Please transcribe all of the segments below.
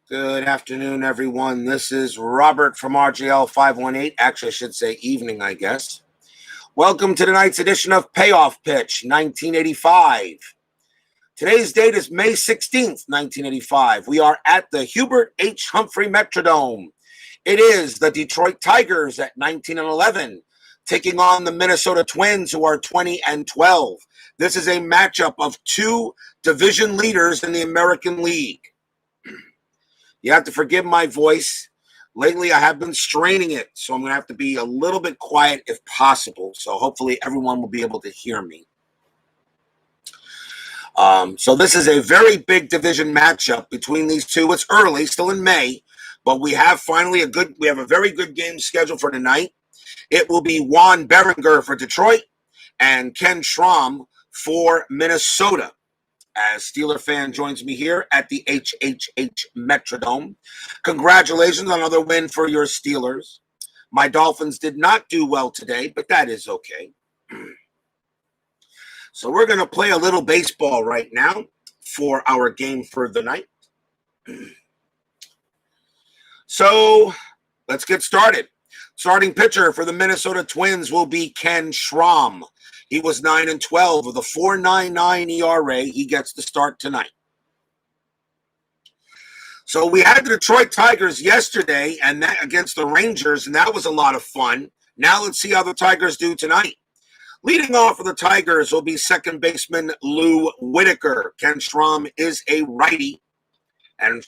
Good afternoon, everyone. This is Robert from RGL 518. Actually, I should say evening, I guess. Welcome to tonight's edition of Payoff Pitch 1985. Today's date is May 16th, 1985. We are at the Hubert H. Humphrey Metrodome. It is the Detroit Tigers at 19-11, taking on the Minnesota Twins, who are 20-12. This is a matchup of two division leaders in the American League. You have to forgive my voice. Lately, I have been straining it, so I'm going to have to be a little bit quiet if possible. So hopefully everyone will be able to hear me. So this is a very big division matchup between these two. It's early, still in May, but we have a very good game scheduled for tonight. It will be Juan Berenguer for Detroit and Ken Schrom for Minnesota. As Steeler fan joins me here at the HHH Metrodome. Congratulations on another win for your Steelers. My Dolphins did not do well today, but that is okay. So we're going to play a little baseball right now for our game for the night. So let's get started. Starting pitcher for the Minnesota Twins will be Ken Schrom. He was 9-12 with a 4.99 ERA. He gets the start tonight. So we had the Detroit Tigers yesterday and that against the Rangers, and that was a lot of fun. Now let's see how the Tigers do tonight. Leading off for the Tigers will be second baseman Lou Whitaker. Ken Schrom is a righty. And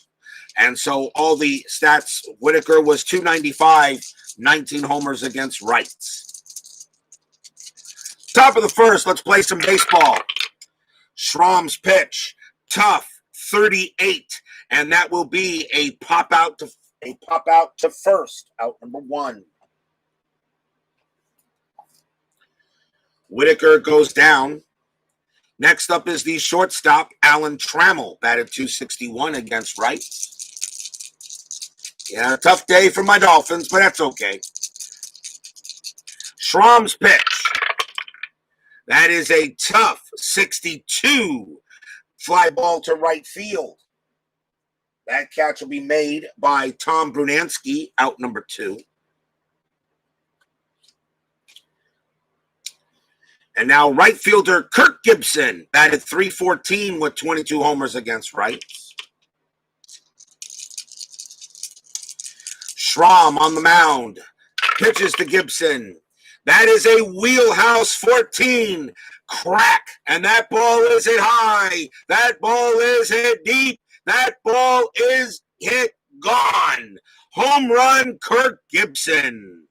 so all the stats, Whitaker was 295, 19 homers against rights. Top of the first, let's play some baseball. Schrom's pitch, tough, 38, and that will be a pop out to first, out number one. Whitaker goes down. Next up is the shortstop, Alan Trammell, batted .261 against rights. Yeah, tough day for my Dolphins, but that's okay. Schrom's pitch. That is a tough 62 fly ball to right field. That catch will be made by Tom Brunansky, out number two. And now right fielder Kirk Gibson batted .314 with 22 homers against rights. Schrom on the mound. Pitches to Gibson. That is a wheelhouse 14 crack, and that ball is hit high. That ball is hit deep. That ball is hit gone. Home run, Kirk Gibson.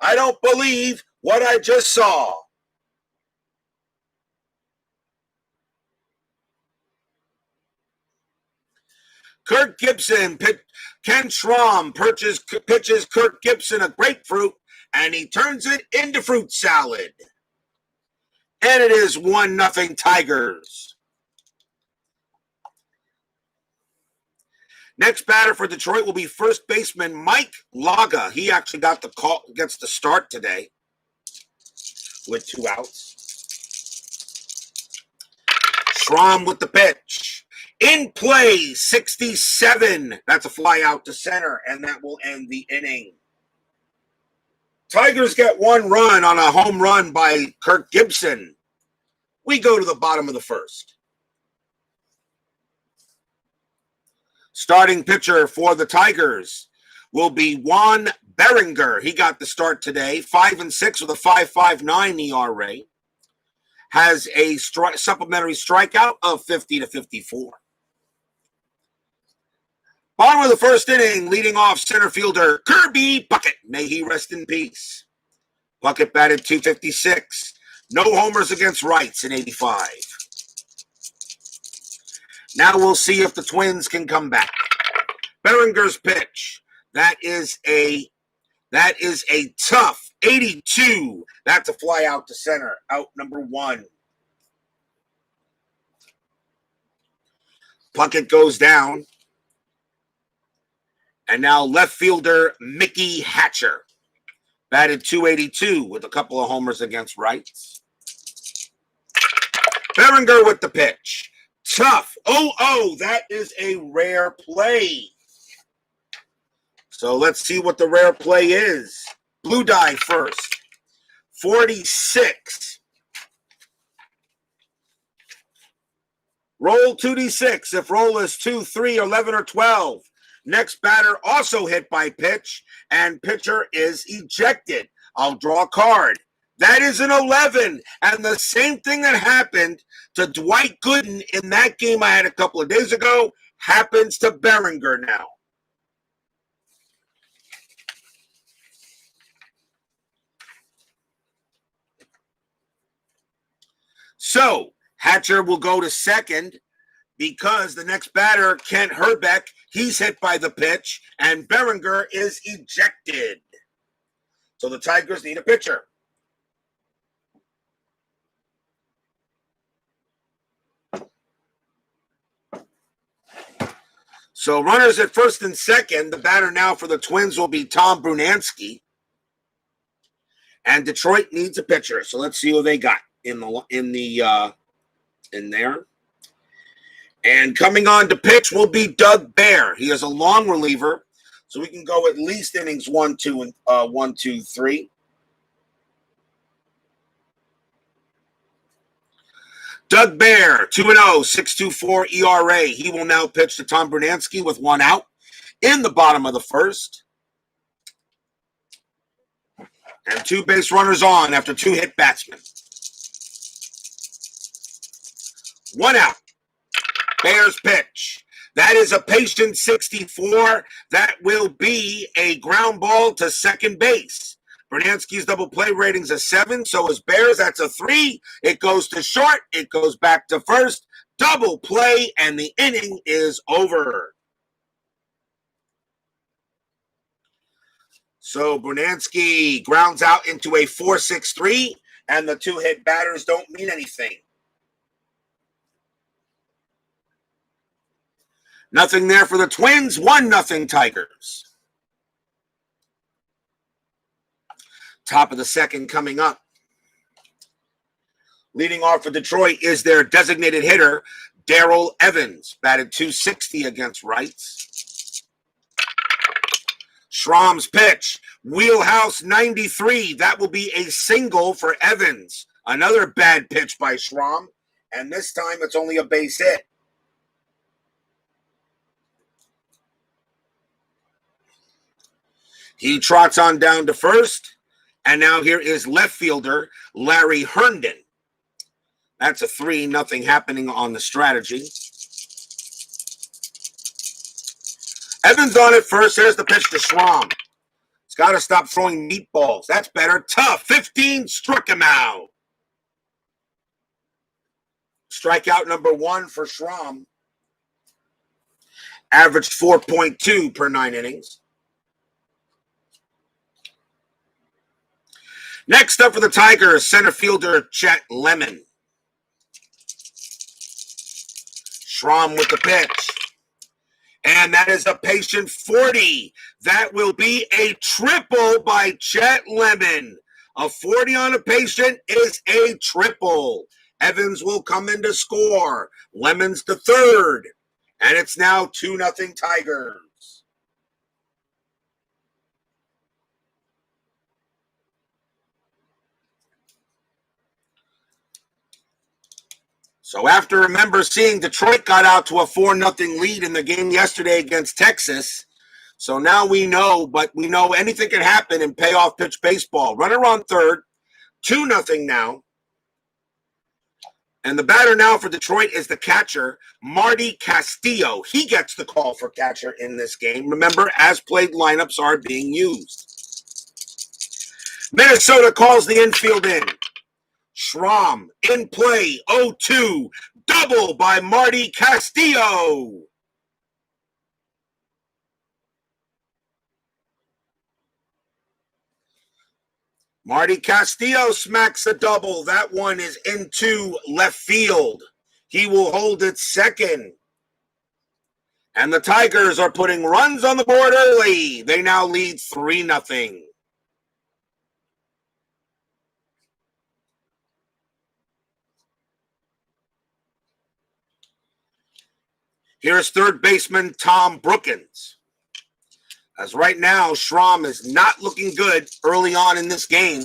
I don't believe what I just saw. Kirk Gibson, Ken Schrom pitches Kirk Gibson a grapefruit, and he turns it into fruit salad. And it is 1-0 Tigers. Next batter for Detroit will be first baseman Mike Laga. He actually gets the start today with 2 outs. Schrom with the pitch. In play, 67. That's a fly out to center, and that will end the inning. Tigers get 1 run on a home run by Kirk Gibson. We go to the bottom of the first. Starting pitcher for the Tigers will be Juan Berenguer. He got the start today, 5-6 with a 5.59 ERA. Has a supplementary strikeout of 50-54. Bottom of the first inning, leading off center fielder Kirby Puckett. May he rest in peace. Puckett batted .256. No homers against rights in 85. Now we'll see if the Twins can come back. Berenger's pitch. That is a tough 82. That's a fly out to center. Out number one. Puckett goes down. And now left fielder Mickey Hatcher. Batted .282 with a couple of homers against rights. Berenguer with the pitch. Tough. Oh, that is a rare play. So let's see what the rare play is. Blue die first. 46. Roll 2d6. If roll is 2, 3, 11, or 12. Next batter also hit by pitch, and pitcher is ejected. I'll draw a card. That is an 11. And the same thing that happened to Dwight Gooden in that game I had a couple of days ago happens to Berenguer now. So Hatcher will go to second because the next batter, Kent Herbeck, he's hit by the pitch, and Berenguer is ejected. So the Tigers need a pitcher. So runners at first and second. The batter now for the Twins will be Tom Brunansky. And Detroit needs a pitcher. So let's see who they got in there. And coming on to pitch will be Doug Bear. He is a long reliever, so we can go at least innings 1, 2, 3. Doug Bear, 2-0, 6.24 ERA. He will now pitch to Tom Brunansky with 1 out in the bottom of the first. And 2 base runners on after 2 hit batsmen. 1 out. Bears pitch. That is a patient 64. That will be a ground ball to second base. Brunansky's double play rating's a 7, so is Bears. That's a 3. It goes to short. It goes back to first. Double play, and the inning is over. So Brunansky grounds out into a 4-6-3, and the 2 hit batters don't mean anything. Nothing there for the Twins. 1-0 Tigers. Top of the second coming up. Leading off for Detroit is their designated hitter, Darrell Evans, batted .260 against rights. Schrom's pitch, wheelhouse 93. That will be a single for Evans. Another bad pitch by Schrom, and this time it's only a base hit. He trots on down to first, and now here is left fielder Larry Herndon. That's a 3-0 happening on the strategy. Evans on at first. There's the pitch to Schrom. He's got to stop throwing meatballs. That's better. Tough. 15 struck him out. Strikeout number 1 for Schrom. Averaged 4.2 per 9 innings. Next up for the Tigers, center fielder Chet Lemon. Schrom with the pitch. And that is a patient 40. That will be a triple by Chet Lemon. A 40 on a patient is a triple. Evans will come in to score. Lemon's the third. And it's now 2-0 Tigers. So after, remember, seeing Detroit got out to a 4-0 lead in the game yesterday against Texas. So now we know, but we know anything can happen in payoff pitch baseball. Runner on third, 2-0 now. And the batter now for Detroit is the catcher, Marty Castillo. He gets the call for catcher in this game. Remember, as played lineups are being used. Minnesota calls the infield in. Schrom in play, 0-2, double by Marty Castillo. Marty Castillo smacks a double. That one is into left field. He will hold it second. And the Tigers are putting runs on the board early. They now lead 3-0. Here's third baseman Tom Brookins. As right now, Schrom is not looking good early on in this game.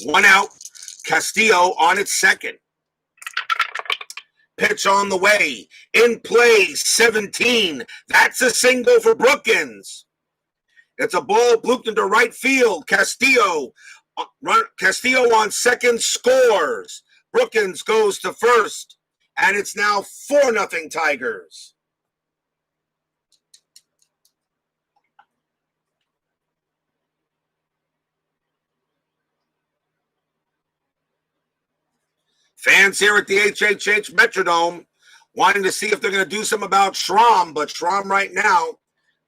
1 out. Castillo on its second. Pitch on the way. In play, 17. That's a single for Brookins. It's a ball blooped into right field. Castillo on second scores. Brookins goes to first. And it's now 4-0 Tigers. Fans here at the HHH Metrodome wanting to see if they're going to do something about Schrom, but Schrom right now,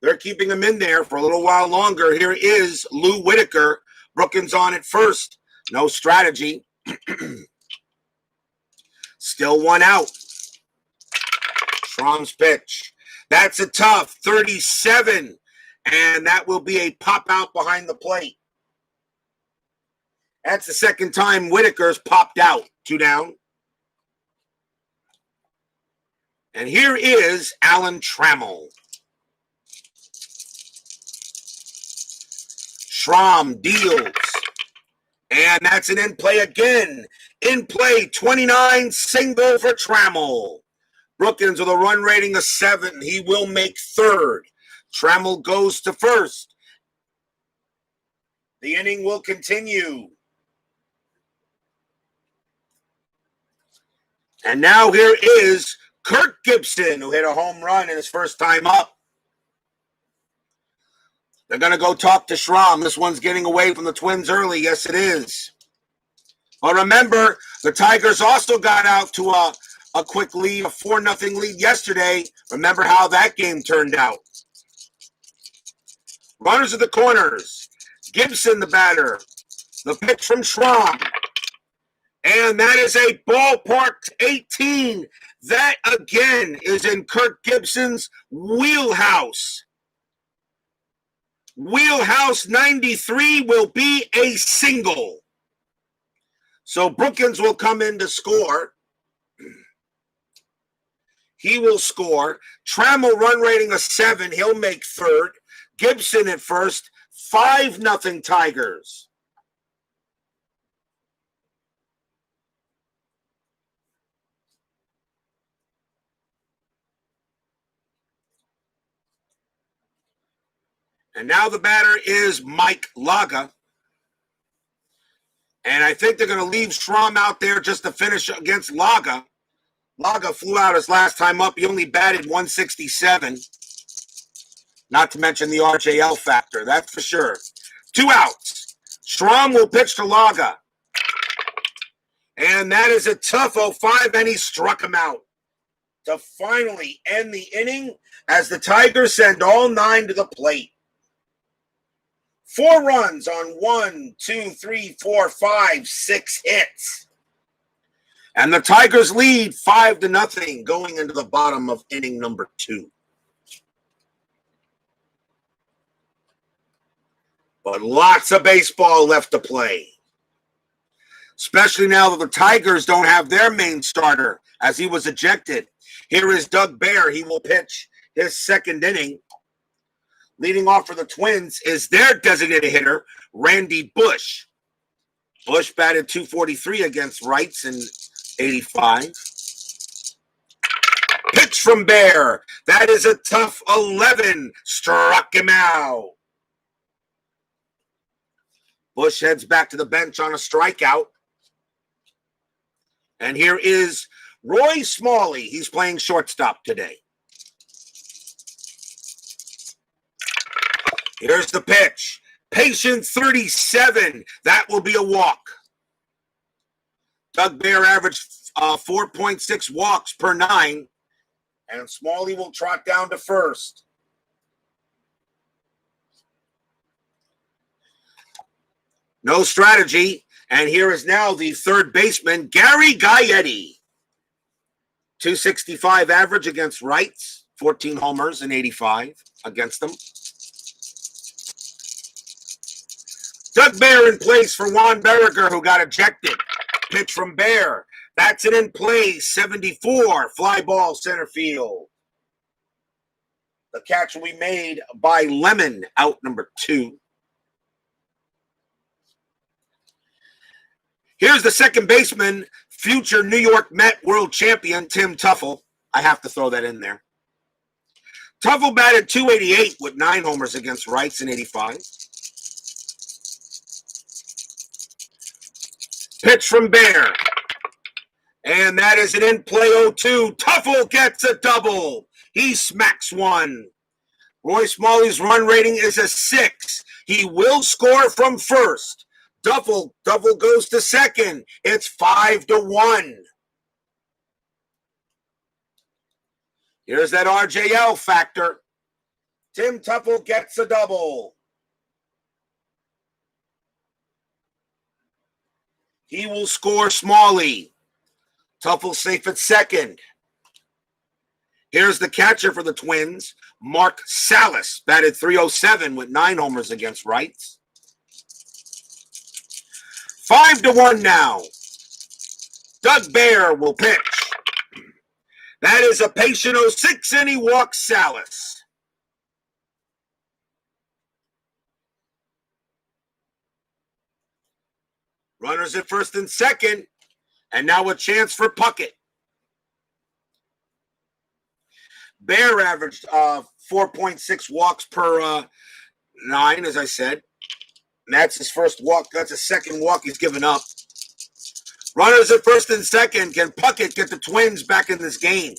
they're keeping him in there for a little while longer. Here is Lou Whitaker. Brookins on at first. No strategy. Still 1 out. Schrom's pitch. That's a tough 37, and that will be a pop out behind the plate. That's the second time Whitaker's popped out. 2 down. And here is Alan Trammell. Schrom deals. And that's an in play again. In play, 29, single for Trammell. Brookins with a run rating of 7. He will make third. Trammell goes to first. The inning will continue. And now here is Kirk Gibson, who hit a home run in his first time up. They're going to go talk to Schrom. This one's getting away from the Twins early. Yes, it is. But remember, the Tigers also got out to a quick lead, a 4-0 lead yesterday. Remember how that game turned out. Runners at the corners. Gibson, the batter. The pitch from Schrom. And that is a ballpark 18. That, again, is in Kirk Gibson's wheelhouse. Wheelhouse 93 will be a single. So Brookins will come in to score. He will score. Trammell run rating of 7. He'll make third. Gibson at first. 5-0 Tigers. And now the batter is Mike Laga. And I think they're going to leave Schrom out there just to finish against Laga. Laga flew out his last time up. He only batted 167. Not to mention the RJL factor, that's for sure. 2 outs. Schrom will pitch to Laga. And that is a tough 0-5, and he struck him out to finally end the inning as the Tigers send all 9 to the plate. 4 runs on 1, 2, 3, 4, 5, 6 hits. And the Tigers lead 5-0 going into the bottom of inning number 2. But lots of baseball left to play. Especially now that the Tigers don't have their main starter as he was ejected. Here is Doug Bear. He will pitch his second inning. Leading off for the Twins is their designated hitter, Randy Bush. Bush batted .243 against Wrights in 85. Pitch from Bear. That is a tough 11. Struck him out. Bush heads back to the bench on a strikeout. And here is Roy Smalley. He's playing shortstop today. Here's the pitch. Patient 37. That will be a walk. Doug Bear averaged 4.6 walks per 9. And Smalley will trot down to first. No strategy. And here is now the third baseman, Gary Gaetti. 265 average against Wrights. 14 homers in 85 against them. Doug Bear in place for Juan Berenguer, who got ejected. Pitch from Bear. That's an in play, 74. Fly ball center field. The catch will be made by Lemon, out number 2. Here's the second baseman, future New York Met world champion, Tim Teufel. I have to throw that in there. Teufel batted .288 with 9 homers against rights in 85. Pitch from Bear. And that is an in-play 0-2. Teufel gets a double. He smacks one. Roy Smalley's run rating is a 6. He will score from first. Teufel goes to second. It's 5-1. Here's that RJL factor. Tim Teufel gets a double. He will score Smalley. Teufel safe at second. Here's the catcher for the Twins, Mark Salas, batted .307 with 9 homers against rights. 5-1 now. Doug Bear will pitch. That is a patient 06, and he walks Salas. Runners at first and second, and now a chance for Puckett. Bear averaged 4.6 walks per 9, as I said. And that's his first walk. That's his second walk he's given up. Runners at first and second. Can Puckett get the Twins back in this game?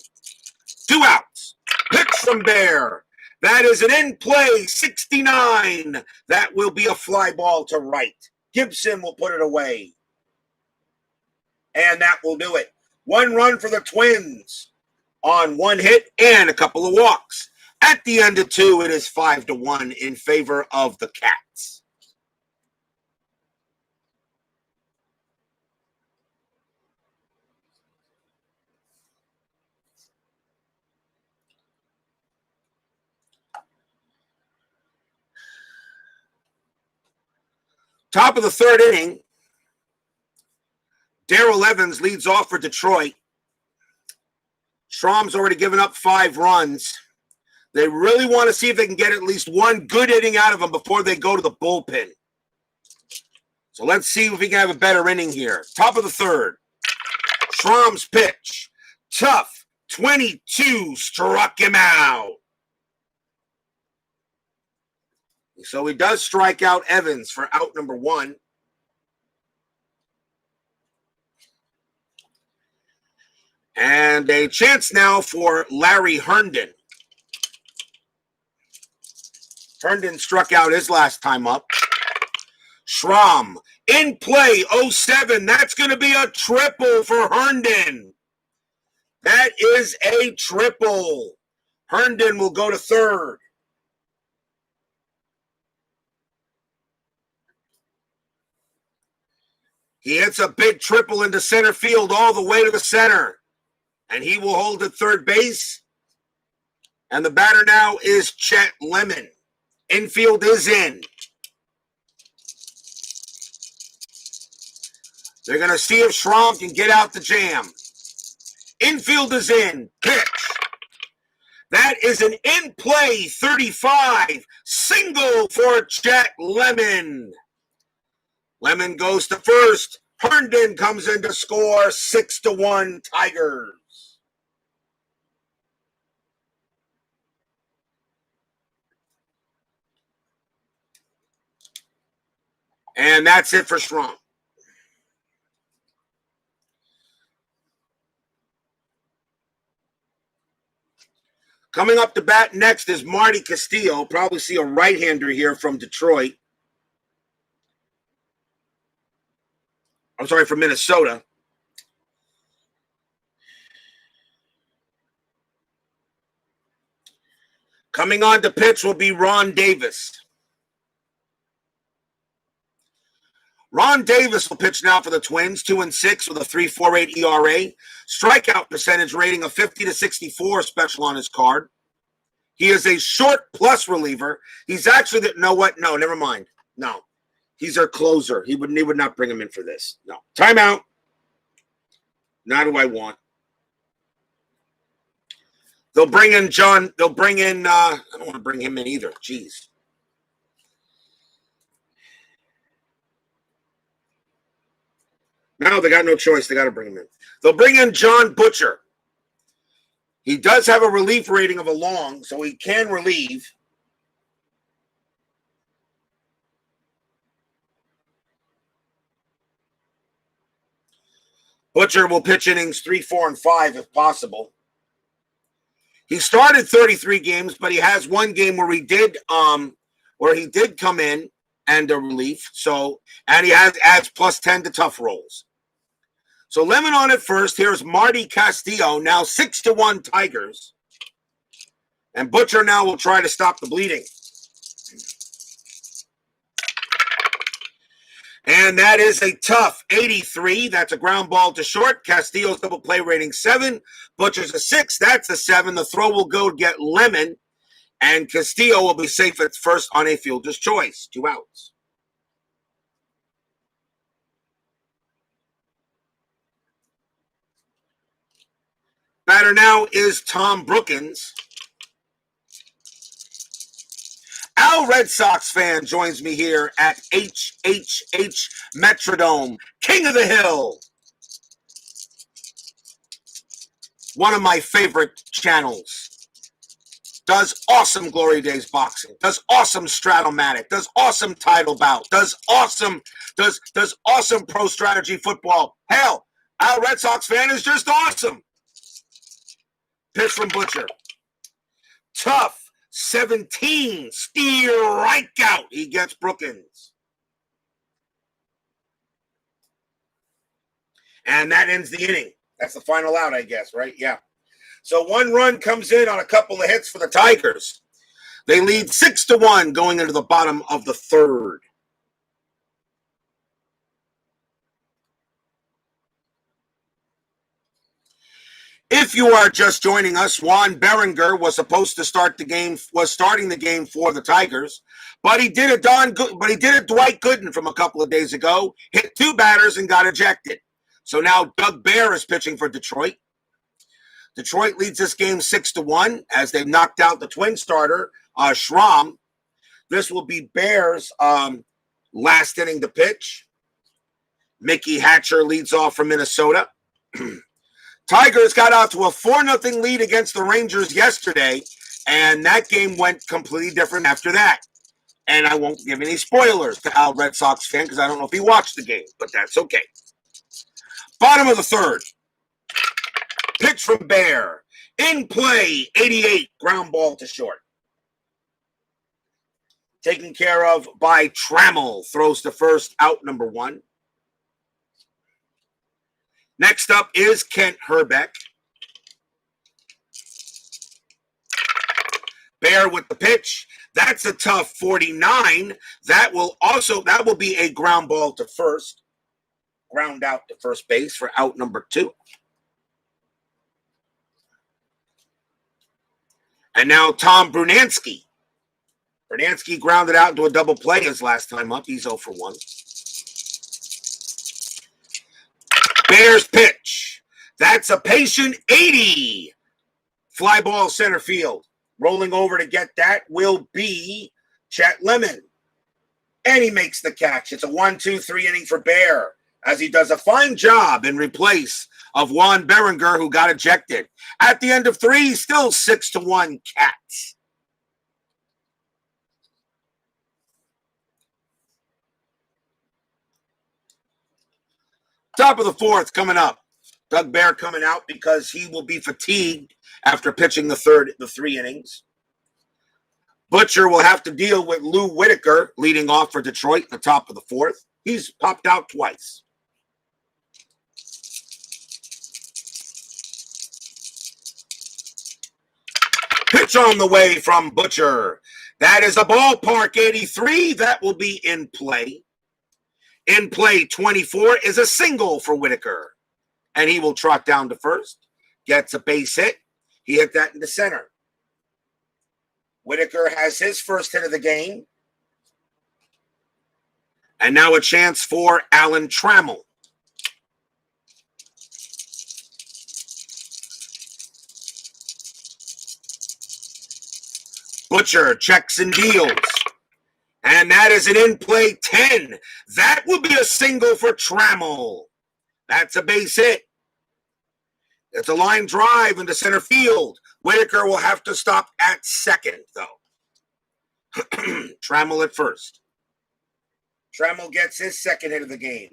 2 outs. Pitch from Bear. That is an in-play 69. That will be a fly ball to right. Gibson will put it away. And that will do it. 1 run for the Twins on 1 hit and a couple of walks. At the end of 2, it is 5-1 in favor of the Cats. Top of the 3rd inning, Darrell Evans leads off for Detroit. Schrom's already given up 5 runs. They really want to see if they can get at least 1 good inning out of him before they go to the bullpen. So let's see if we can have a better inning here. Top of the 3rd, Schrom's pitch. Tough, 22, struck him out. So he does strike out Evans for out number 1. And a chance now for Larry Herndon. Herndon struck out his last time up. Schrom in play, 07. That's going to be a triple for Herndon. That is a triple. Herndon will go to 3rd. He hits a big triple into center field all the way to the center. And he will hold at 3rd base. And the batter now is Chet Lemon. Infield is in. They're going to see if Schrom can get out the jam. Infield is in. Pitch. That is an in-play 35. Single for Chet Lemon. Lemon goes to first. Herndon comes in to score. 6-1 Tigers. And that's it for Schrom. Coming up to bat next is Marty Castillo. Probably see a right-hander here from Detroit. I'm sorry, from Minnesota. Coming on to pitch will be Ron Davis. Ron Davis will pitch now for the Twins, 2-6 with a 3.48 ERA. Strikeout percentage rating of 50-64 special on his card. He is a short plus reliever. He's actually, no, never mind. No. He's our closer. He would not bring him in for this. No. Timeout. Now do I want. They'll bring in John. They'll bring in, I don't want to bring him in either. Jeez. No, they got no choice. They got to bring him in. They'll bring in John Butcher. He does have a relief rating of a long, so he can relieve. Butcher will pitch innings 3, 4, and 5 if possible. He started 33 games, but he has one game where he did come in and a relief. So, and he adds plus 10 to tough rolls. So Lemon on at first. Here's Marty Castillo, now 6-1 Tigers. And Butcher now will try to stop the bleeding. And that is a tough 83. That's a ground ball to short. Castillo's double play rating 7. Butcher's a 6. That's a 7. The throw will go to get Lemon. And Castillo will be safe at first on a fielder's choice. 2 outs. Batter now is Tom Brookins. Al Red Sox fan joins me here at HHH Metrodome, King of the Hill. One of my favorite channels. Does awesome Glory Days boxing. Does awesome Stratomatic. Does awesome title bout. Does awesome pro strategy football. Hell, Al Red Sox fan is just awesome. Pitch from Butcher. Tough 17 strikeout. He gets Brookins. And that ends the inning. That's the final out, I guess, right? Yeah. So 1 run comes in on a couple of hits for the Tigers. They lead 6-1 going into the bottom of the 3rd. If you are just joining us, Juan Berenguer was supposed to start the game, was starting the game for the Tigers, but he did a Dwight Gooden from a couple of days ago, hit 2 batters and got ejected. So now Doug Bear is pitching for Detroit. Detroit leads this game 6-1 as they've knocked out the Twin starter, Schrom. This will be Bear's last inning to pitch. Mickey Hatcher leads off from Minnesota. Tigers got out to a 4-0 lead against the Rangers yesterday, and that game went completely different after that. And I won't give any spoilers to Al Red Sox fan because I don't know if he watched the game, but that's okay. Bottom of the 3rd. Pitch from Bear. In play, 88, ground ball to short. Taken care of by Trammell. Throws to first, out number 1. Next up is Kent Herbeck. Bear with the pitch. That's a tough 49. That will be a ground ball to first. Ground out to first base for out number 2. And now Tom Brunansky. Brunansky grounded out into a double play his last time up. He's 0 for 1. Bears pitch. That's a patient 80. Fly ball center field. Rolling over to get that will be Chet Lemon. And he makes the catch. It's a 1-2-3 inning for Bear as he does a fine job in replace of Juan Berenguer, who got ejected. At the end of 3, still 6-1 Cats. Top of the 4th coming up. Doug Bear coming out because he will be fatigued after pitching the 3 innings. Butcher will have to deal with Lou Whitaker leading off for Detroit at the top of the 4th. He's popped out twice. Pitch on the way from Butcher. That is a ballpark 83. That will be in play. In play 24 is a single for Whitaker. And he will trot down to first. Gets a base hit. He hit that into center. Whitaker has his first hit of the game. And now a chance for Alan Trammell. Butcher checks and deals. And that is an in-play 10. That will be a single for Trammell. That's a base hit. It's a line drive into center field. Whitaker will have to stop at second, though. Trammell at first. Trammell gets his second hit of the game.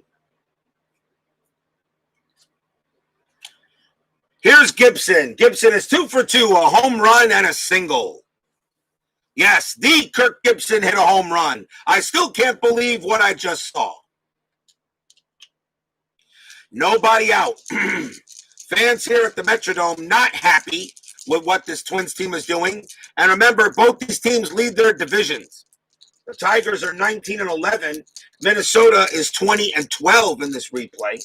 Here's Gibson. Gibson is 2 for 2, a home run and a single. Yes, the Kirk Gibson hit a home run. I still can't believe what I just saw. Nobody out. Fans here at the Metrodome not happy with what this Twins team is doing. And remember, both these teams lead their divisions. The Tigers are 19-11. Minnesota is 20-12 in this replay.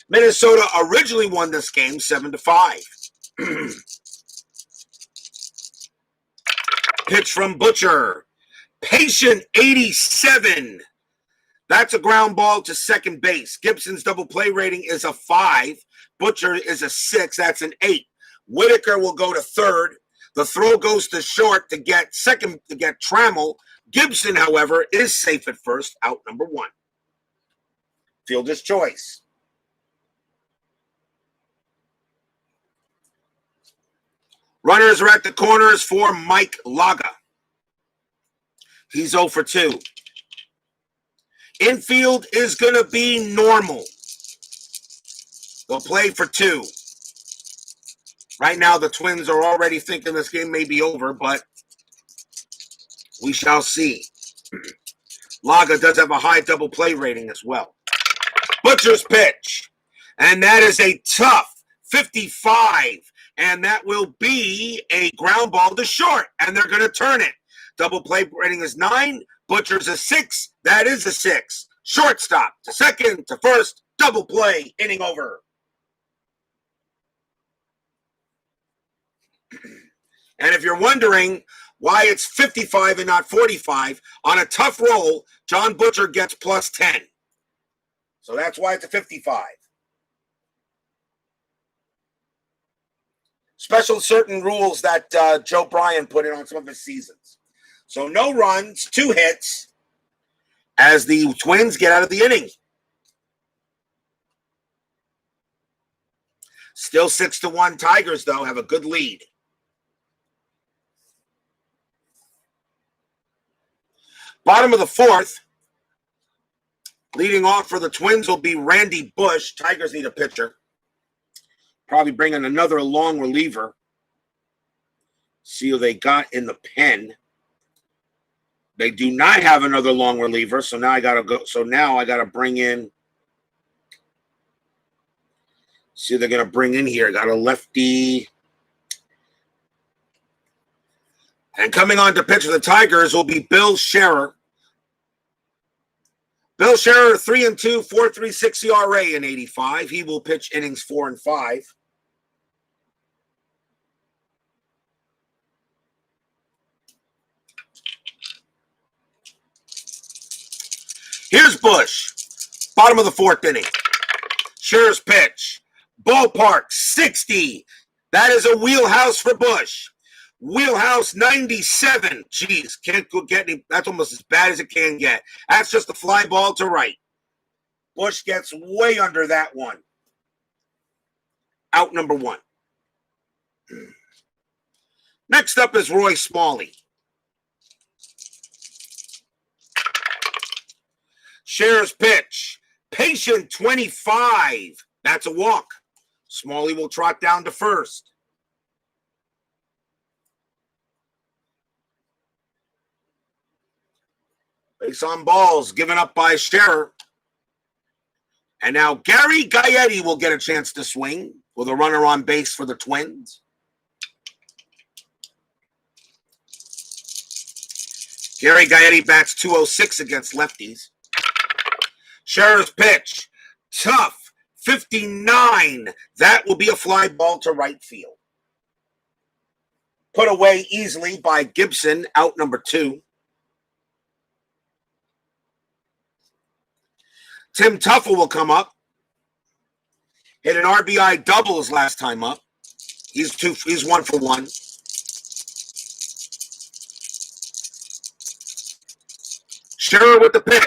Minnesota originally won this game 7-5. Pitch from Butcher. Patient 87. That's a ground ball to second base. Gibson's double play rating is a 5. Butcher is a 6. That's an 8. Whitaker will go to third. The throw goes to short to get second, to get Trammell. Gibson, however, is safe at first, out number 1. Fielder's choice. Runners are at the corners for Mike Laga. He's 0 for 2. Infield is going to be normal. They'll play for 2. Right now, the Twins are already thinking this game may be over, but we shall see. Laga does have a high double play rating as well. Butcher's pitch. And that is a tough 55. And that will be a ground ball to short. And they're going to turn it. Double play rating is 9. Butcher's a 6. That is a 6. Shortstop to second to first. Double play. Inning over. And if you're wondering why it's 55 and not 45, on a tough roll, John Butcher gets plus 10. So that's why it's a 55. Special certain rules that Joe Bryan put in on some of his seasons. So no runs, 2 hits, as the Twins get out of the inning. Still 6-1 Tigers, though, have a good lead. Bottom of the 4th, leading off for the Twins will be Randy Bush. Tigers need a pitcher. Probably bring in another long reliever. See who they got in the pen. They do not have another long reliever, so now I gotta go. So now I gotta bring in. See who they're gonna bring in here. Got a lefty. And coming on to pitch for the Tigers will be Bill Scherer. Bill Scherer, 3-2, 4.36 ERA in 85. He will pitch innings 4 and 5. Here's Bush. Bottom of the 4th inning. Scherer's pitch. Ballpark 60. That is a wheelhouse for Bush. Wheelhouse 97. Jeez, can't go get any. That's almost as bad as it can get. That's just a fly ball to right. Bush gets way under that one. Out number 1. Next up is Roy Smalley. Scherer's pitch. Patient 25. That's a walk. Smalley will trot down to first. Base on balls given up by Scherer. And now Gary Gaetti will get a chance to swing with a runner on base for the Twins. Gary Gaetti bats .206 against lefties. Scherer's pitch. Tough. 59. That will be a fly ball to right field. Put away easily by Gibson, out number 2. Tim Tuffle will come up. Hit an RBI double his last time up. He's 1 for 1. Schrom with the pitch.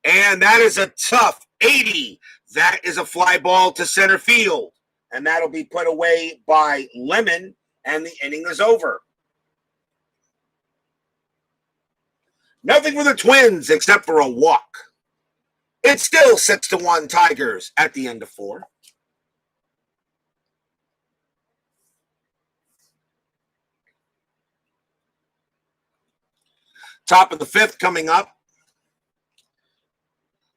And that is a tough 80. That is a fly ball to center field. And that'll be put away by Lemon, and the inning is over. Nothing for the Twins except for a walk. It's still 6-1 Tigers at the end of 4. Top of the 5th coming up.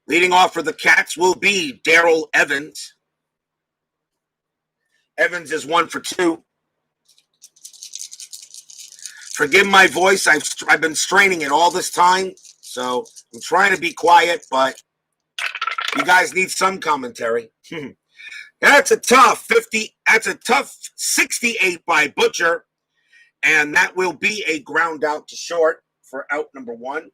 Leading off for the Cats will be Darrell Evans. Evans is 1 for 2. Forgive my voice. I've been straining it all this time, so I'm trying to be quiet, but you guys need some commentary. That's a tough 50. That's a tough 68 by Butcher, and that will be a ground out to short for out number 1.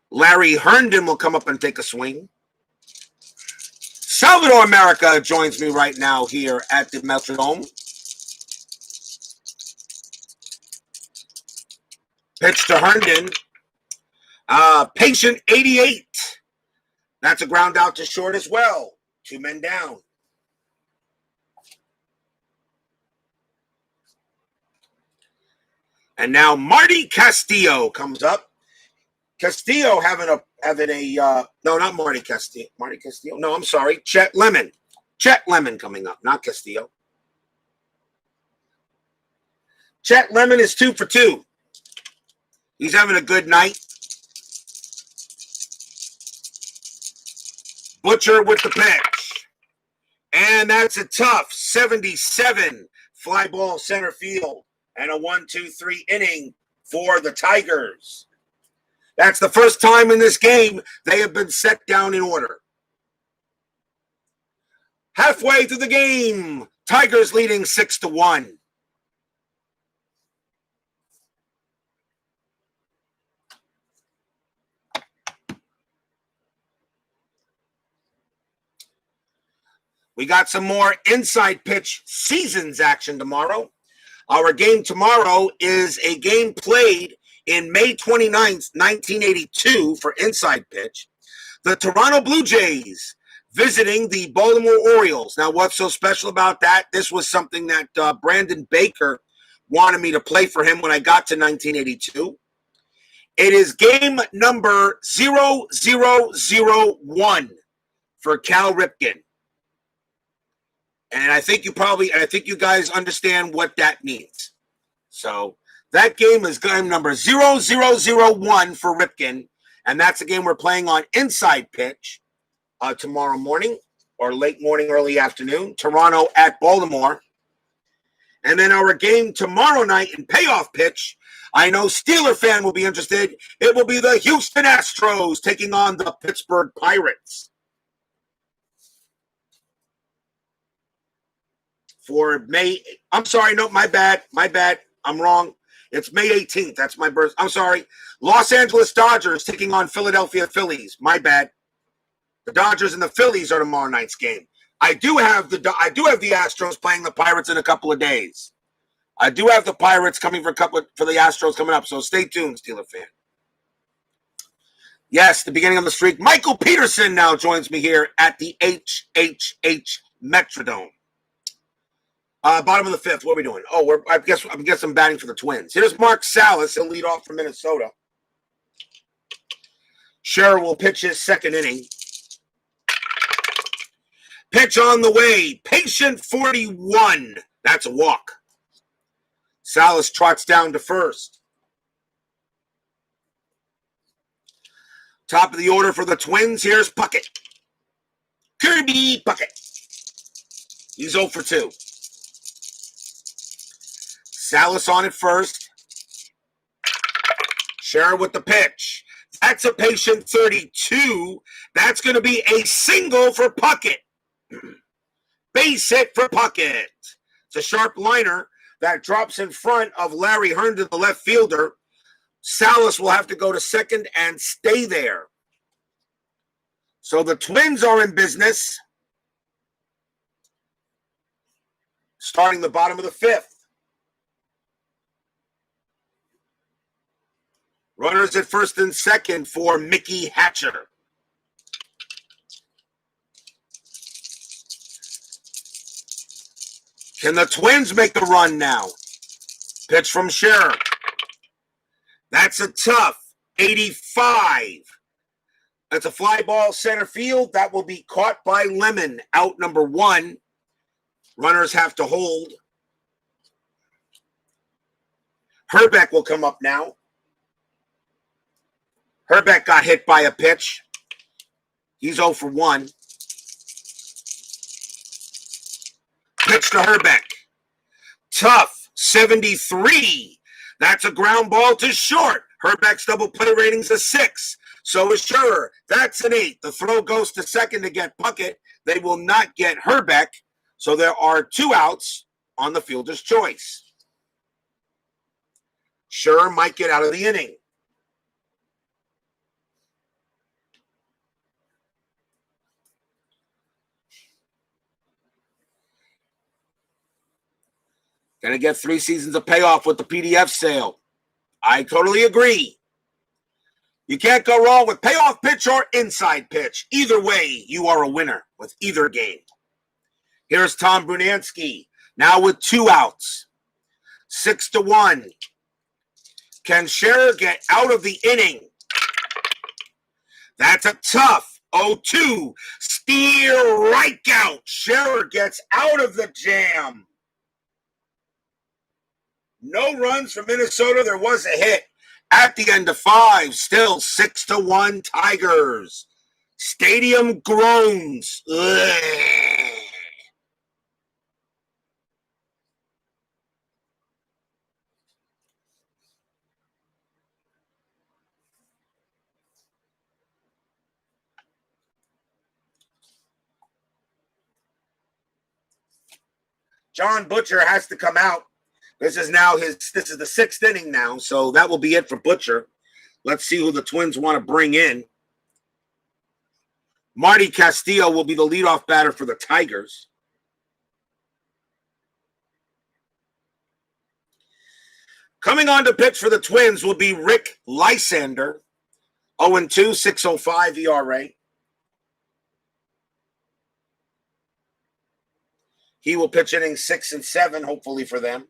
Larry Herndon will come up and take a swing. Salvador America joins me right now here at the Metrodome. Pitch to Herndon. Patient 88. That's a ground out to short as well. 2 men down. And now Marty Castillo comes up. Castillo having a no, not Marty Castillo. Marty Castillo. No, I'm sorry. Chet Lemon. Chet Lemon coming up, not Castillo. Chet Lemon is 2 for 2. He's having a good night. Butcher with the pitch. And that's a tough 77 fly ball center field. And a 1-2-3 inning for the Tigers. That's the first time in this game they have been set down in order. Halfway through the game, Tigers leading 6-1. We got some more inside pitch seasons action tomorrow. Our game tomorrow is a game played in May 29th, 1982 for inside pitch. The Toronto Blue Jays visiting the Baltimore Orioles. Now, what's so special about that? This was something that Brandon Baker wanted me to play for him when I got to 1982. It is game number 0001 for Cal Ripken. And I think you guys understand what that means. So that game is game number 0001 for Ripken. And that's a game we're playing on inside pitch tomorrow morning or late morning, early afternoon. Toronto at Baltimore. And then our game tomorrow night in payoff pitch, I know Steeler fan will be interested. It will be the Houston Astros taking on the Pittsburgh Pirates. For May, I'm sorry, no, my bad, I'm wrong. It's May 18th, that's my birth. I'm sorry. Los Angeles Dodgers taking on Philadelphia Phillies, my bad. The Dodgers and the Phillies are tomorrow night's game. I do have the Astros playing the Pirates in a couple of days. I do have the Pirates coming for the Astros coming up, so stay tuned, Steeler fan. Yes, the beginning of the streak. Michael Peterson now joins me here at the HHH Metrodome. Bottom of the 5th, what are we doing? Oh, I guess I'm batting for the Twins. Here's Mark Salas. He'll lead off for Minnesota. Scherer will pitch his second inning. Pitch on the way. Patient 41. That's a walk. Salas trots down to first. Top of the order for the Twins. Here's Puckett. Kirby Puckett. He's 0 for 2. Salas on it first. Scherer with the pitch. That's a patient 32. That's going to be a single for Puckett. Base hit for Puckett. It's a sharp liner that drops in front of Larry Herndon, the left fielder. Salas will have to go to second and stay there. So the Twins are in business. Starting the bottom of the fifth. Runners at first and second for Mickey Hatcher. Can the Twins make the run now? Pitch from Schrom. That's a tough 85. That's a fly ball center field. That will be caught by Lemon. Out number one. Runners have to hold. Herbeck will come up now. Herbeck got hit by a pitch. He's 0 for 1. Pitch to Herbeck. Tough 73. That's a ground ball to short. Herbeck's double play rating's a 6. So is Scherer. That's an 8. The throw goes to second to get Puckett. They will not get Herbeck. So there are 2 outs on the fielder's choice. Scherer might get out of the inning. Gonna get 3 seasons of payoff with the PDF sale. I totally agree. You can't go wrong with payoff pitch or inside pitch. Either way, you are a winner with either game. Here's Tom Brunansky, now with 2 outs. 6-1. Can Scherer get out of the inning? That's a tough 0-2. Steer right out. Scherer gets out of the jam. No runs for Minnesota. There was a hit at the end of 5. Still 6-1 Tigers. Stadium groans. Ugh. John Butcher has to come out. This is the 6th inning now, so that will be it for Butcher. Let's see who the Twins want to bring in. Marty Castillo will be the leadoff batter for the Tigers. Coming on to pitch for the Twins will be Rick Lysander. 0-2, 6.05 ERA. He will pitch innings 6 and 7, hopefully for them.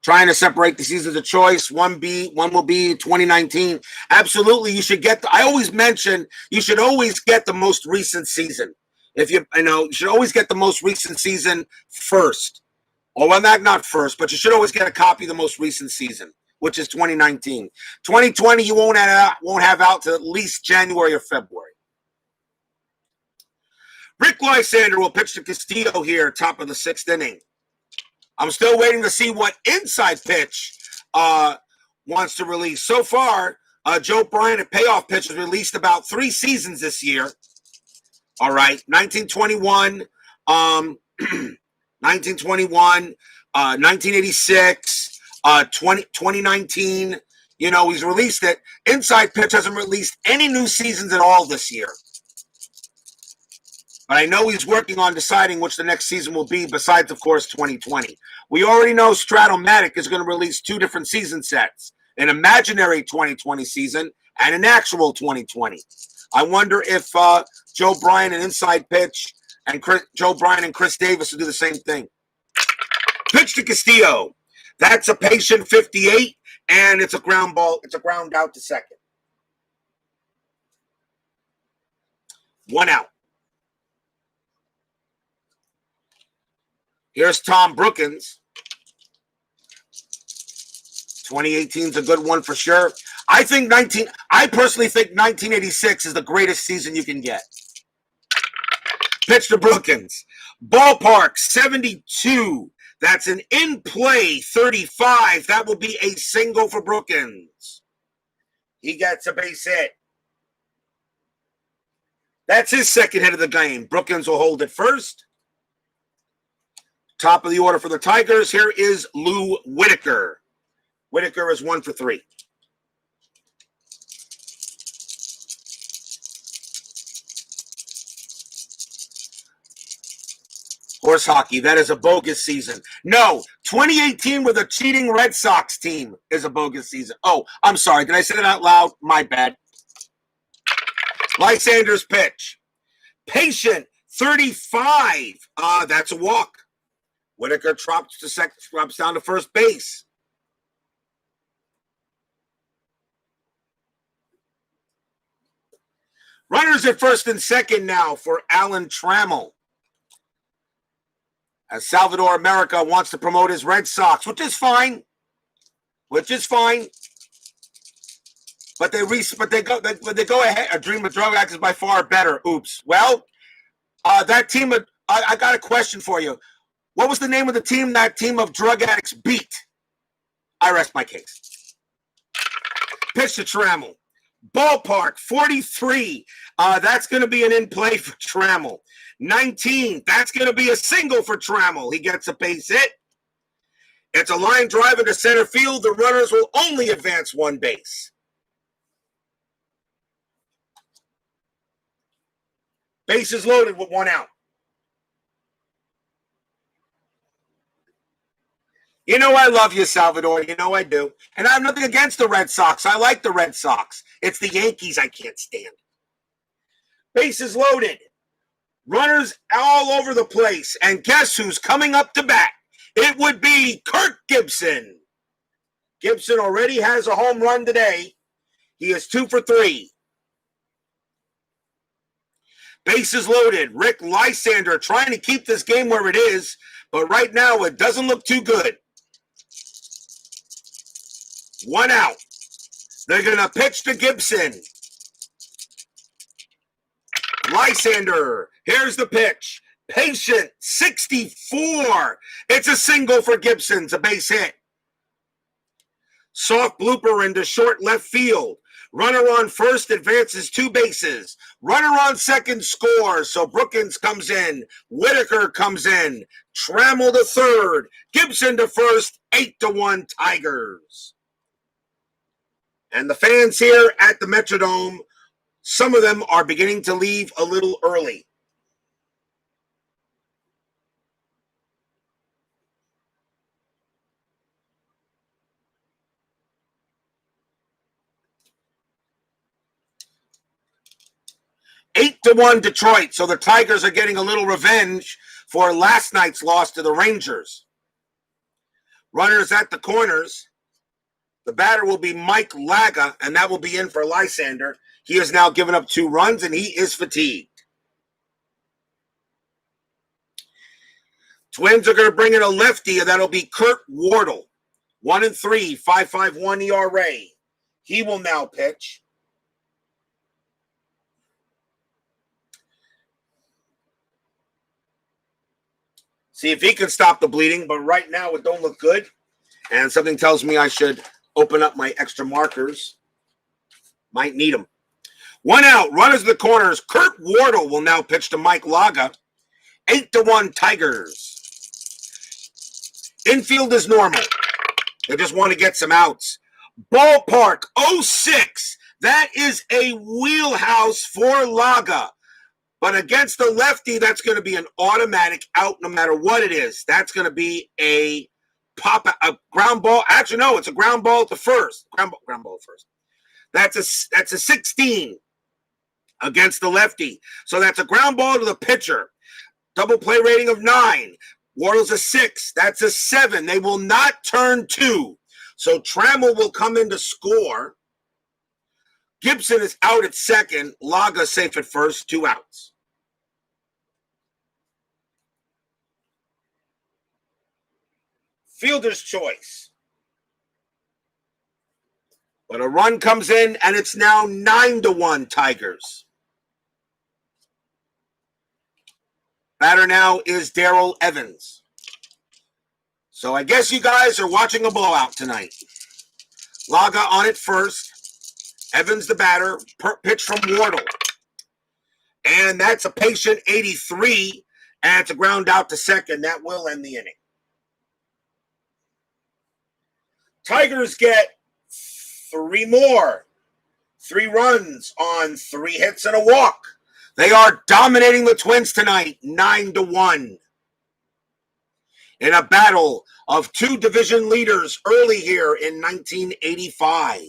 Trying to separate the seasons of choice. One will be 2019. Absolutely, you should get. I always mention you should always get the most recent season. If you should always get the most recent season first. Or well, not first, but you should always get a copy of the most recent season, which is 2019. 2020, you won't have out to at least January or February. Rick Lysander will pitch to Castillo here, top of the 6th inning. I'm still waiting to see what inside pitch wants to release. So far, Joe Bryant at Payoff Pitch has released about 3 seasons this year. All right, 1921, 1921, 1986, 2019. You know, he's released it. Inside Pitch hasn't released any new seasons at all this year. But I know he's working on deciding which the next season will be, besides, of course, 2020. We already know Stratomatic is going to release 2 different season sets, an imaginary 2020 season and an actual 2020. I wonder if Joe Bryant and Inside Pitch and Joe Bryant and Chris Davis will do the same thing. Pitch to Castillo. That's a patient 58, and it's a ground ball. It's a ground out to second. 1 out. Here's Tom Brookins. 2018 is a good one for sure. I personally think 1986 is the greatest season you can get. Pitch to Brookins. Ballpark 72. That's an in-play 35. That will be a single for Brookins. He gets a base hit. That's his second hit of the game. Brookins will hold it first. Top of the order for the Tigers. Here is Lou Whitaker. Whitaker is 1 for 3. Horse hockey, that is a bogus season. No, 2018 with a cheating Red Sox team is a bogus season. Oh, I'm sorry. Did I say that out loud? My bad. Lysander's pitch. Patient, 35. That's a walk. Whitaker drops down to first base. Runners at first and second now for Alan Trammell, as Salvador America wants to promote his Red Sox, which is fine. But they go ahead. A Dream of Drug Act is by far better. Oops. Well, that team. I got a question for you. What was the name of the team that team of drug addicts beat? I rest my case. Pitch to Trammell. Ballpark 43. That's going to be an in play for Trammell. 19. That's going to be a single for Trammell. He gets a base hit. It's a line drive into center field. The runners will only advance one base. Bases loaded with one out. You know I love you, Salvador. You know I do. And I have nothing against the Red Sox. I like the Red Sox. It's the Yankees I can't stand. Bases loaded. Runners all over the place. And guess who's coming up to bat? It would be Kirk Gibson. Gibson already has a home run today. He is 2 for 3. Bases loaded. Rick Lysander trying to keep this game where it is. But right now it doesn't look too good. One out. They're going to pitch to Gibson. Lysander. Here's the pitch. Patient, 64. It's a single for Gibson. It's a base hit. Soft blooper into short left field. Runner on first advances 2 bases. Runner on second scores. So Brookins comes in. Whitaker comes in. Trammell to third. Gibson to first. 8-1 Tigers. And the fans here at the Metrodome, some of them are beginning to leave a little early. Eight to 1 Detroit. So the Tigers are getting a little revenge for last night's loss to the Rangers. Runners at the corners. The batter will be Mike Laga, and that will be in for Lysander. He has now given up 2 runs, and he is fatigued. Twins are going to bring in a lefty, and that'll be Kurt Wardle. 1-3, 5.51 ERA. He will now pitch. See if he can stop the bleeding, but right now it don't look good. And something tells me I should open up my extra markers. Might need them. 1 out. Runners in the corners. Kurt Wardle will now pitch to Mike Laga. 8-1 Tigers. Infield is normal. They just want to get some outs. Ballpark 06. That is a wheelhouse for Laga. But against the lefty, that's going to be an automatic out no matter what it is. That's going to be a ground ball. Actually, no, it's a ground ball to first. Ground ball to first. That's a 16 against the lefty. So that's a ground ball to the pitcher. Double play rating of 9. Wardle's a 6. That's a 7. They will not turn 2. So Trammell will come in to score. Gibson is out at second. Laga safe at first. 2 outs. Fielder's choice. But a run comes in, and it's now 9-1 Tigers. Batter now is Darrell Evans. So I guess you guys are watching a blowout tonight. Laga on it first. Evans the batter. Pitch from Wardle. And that's a patient 83. And it's a ground out to second. That will end the inning. Tigers get 3 more. 3 runs on 3 hits and a walk. They are dominating the Twins tonight, 9-1. in a battle of two division leaders early here in 1985.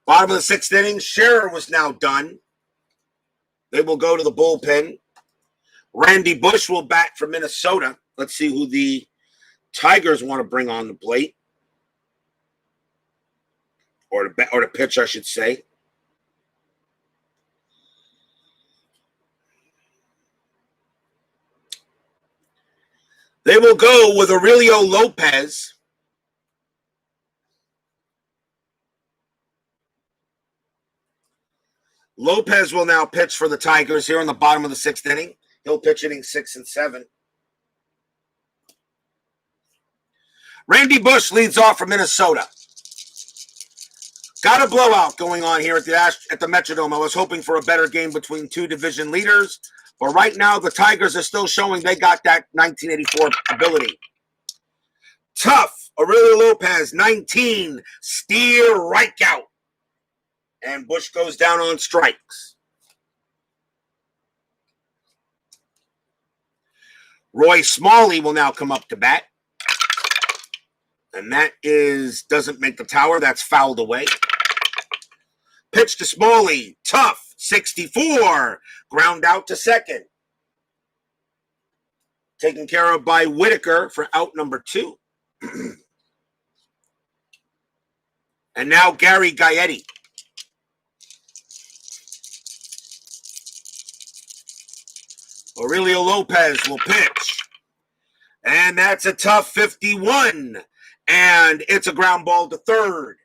Bottom of the sixth inning, Scherer was now done. They will go to the bullpen. Randy Bush will bat for Minnesota. Let's see who the Tigers want to bring on the plate. Or to pitch, I should say. They will go with Aurelio Lopez. Lopez will now pitch for the Tigers here in the bottom of the sixth inning. He'll pitch innings 6 and 7. Randy Bush leads off for Minnesota. Got a blowout going on here at the Metrodome. I was hoping for a better game between two division leaders, but right now the Tigers are still showing they got that 1984 ability. Tough, Aurelio Lopez, 19, strikeout. And Bush goes down on strikes. Roy Smalley will now come up to bat. And that doesn't make the tower. That's fouled away. Pitch to Smalley. Tough. 64. Ground out to second. Taken care of by Whitaker for out number 2. And now Gary Gaetti. Aurelio Lopez will pitch. And that's a tough 51. And it's a ground ball to third.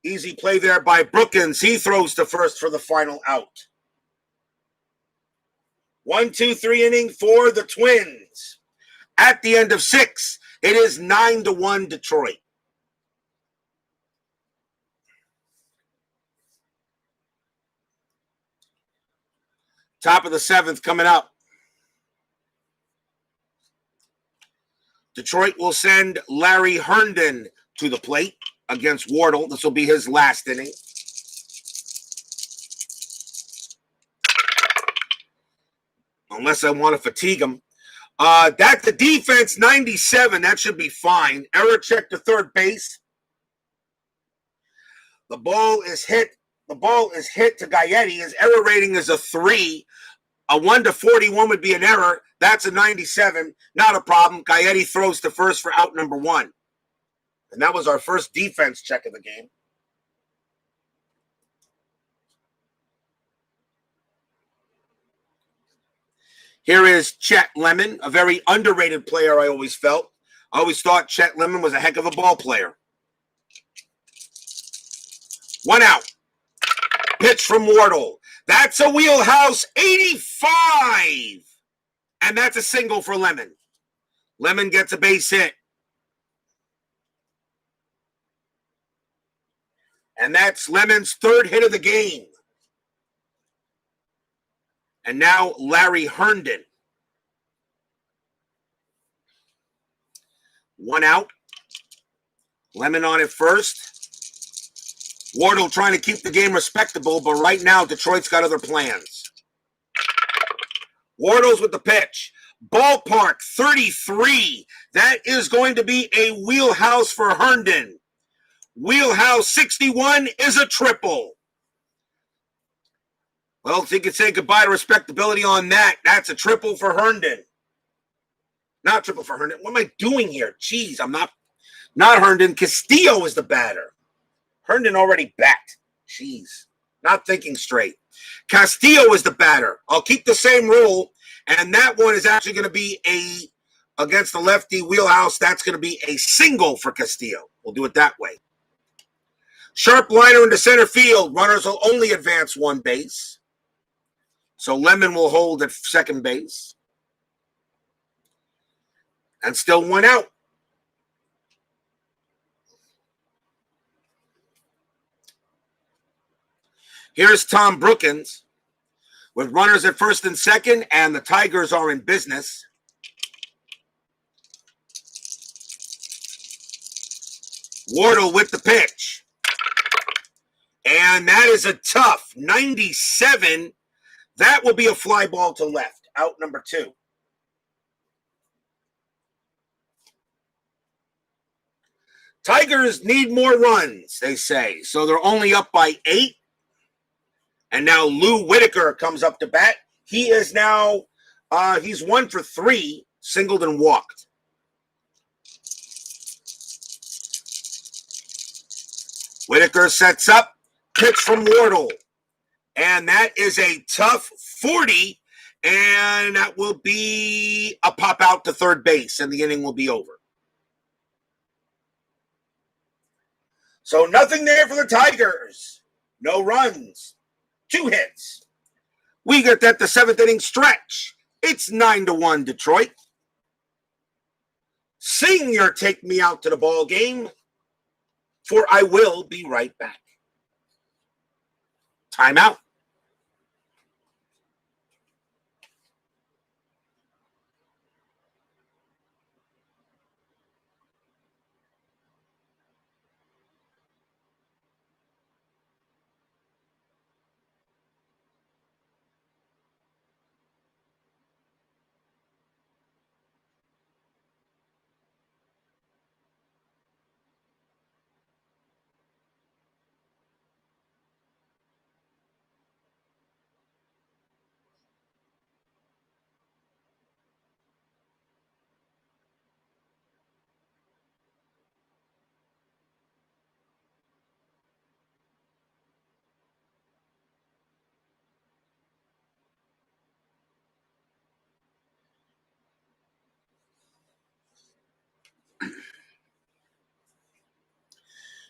Easy play there by Brookins. He throws to first for the final out. 1-2-3 inning for the Twins. At the end of 6, it is 9-1 Detroit. Top of the 7th coming up. Detroit will send Larry Herndon to the plate against Wardle. This will be his last inning. Unless I want to fatigue him. That's the defense, 97. That should be fine. Error check to third base. The ball is hit. The ball is hit to Gaetti. His error rating is a 3. A 1 to 41 would be an error. That's a 97. Not a problem. Gaetti throws to first for out number 1. And that was our first defense check of the game. Here is Chet Lemon, a very underrated player I always felt. I always thought Chet Lemon was a heck of a ball player. 1 out. Pitch from Wardle. That's a wheelhouse 85. And that's a single for Lemon. Lemon gets a base hit. And that's Lemon's third hit of the game. And now Larry Herndon. 1 out. Lemon on at first. Wardle trying to keep the game respectable, but right now Detroit's got other plans. Wardle's with the pitch. Ballpark 33. That is going to be a wheelhouse for Herndon. Wheelhouse 61 is a triple. Well, if you could say goodbye to respectability on that, that's a triple for Herndon. Not triple for Herndon. What am I doing here? Jeez, I'm not Herndon. Castillo is the batter. Herndon already backed. Jeez, not thinking straight. Castillo is the batter. I'll keep the same rule, and that one is actually going to be against the lefty wheelhouse. That's going to be a single for Castillo. We'll do it that way. Sharp liner into center field. Runners will only advance 1 base. So Lemon will hold at second base. And still 1 out. Here's Tom Brookins with runners at first and second, and the Tigers are in business. Wardle with the pitch. And that is a tough 97. That will be a fly ball to left. out number 2. Tigers need more runs, they say. So they're only up by 8. And now Lou Whitaker comes up to bat. He is now, he's 1 for 3, singled and walked. Whitaker sets up, pitch from Wardle. And that is a tough 40, and that will be a pop out to third base, and the inning will be over. So nothing there for the Tigers. No runs. 2 hits. We get that the 7th inning stretch. It's 9-1 Detroit. Sing your take me out to the ball game, for I will be right back. Timeout.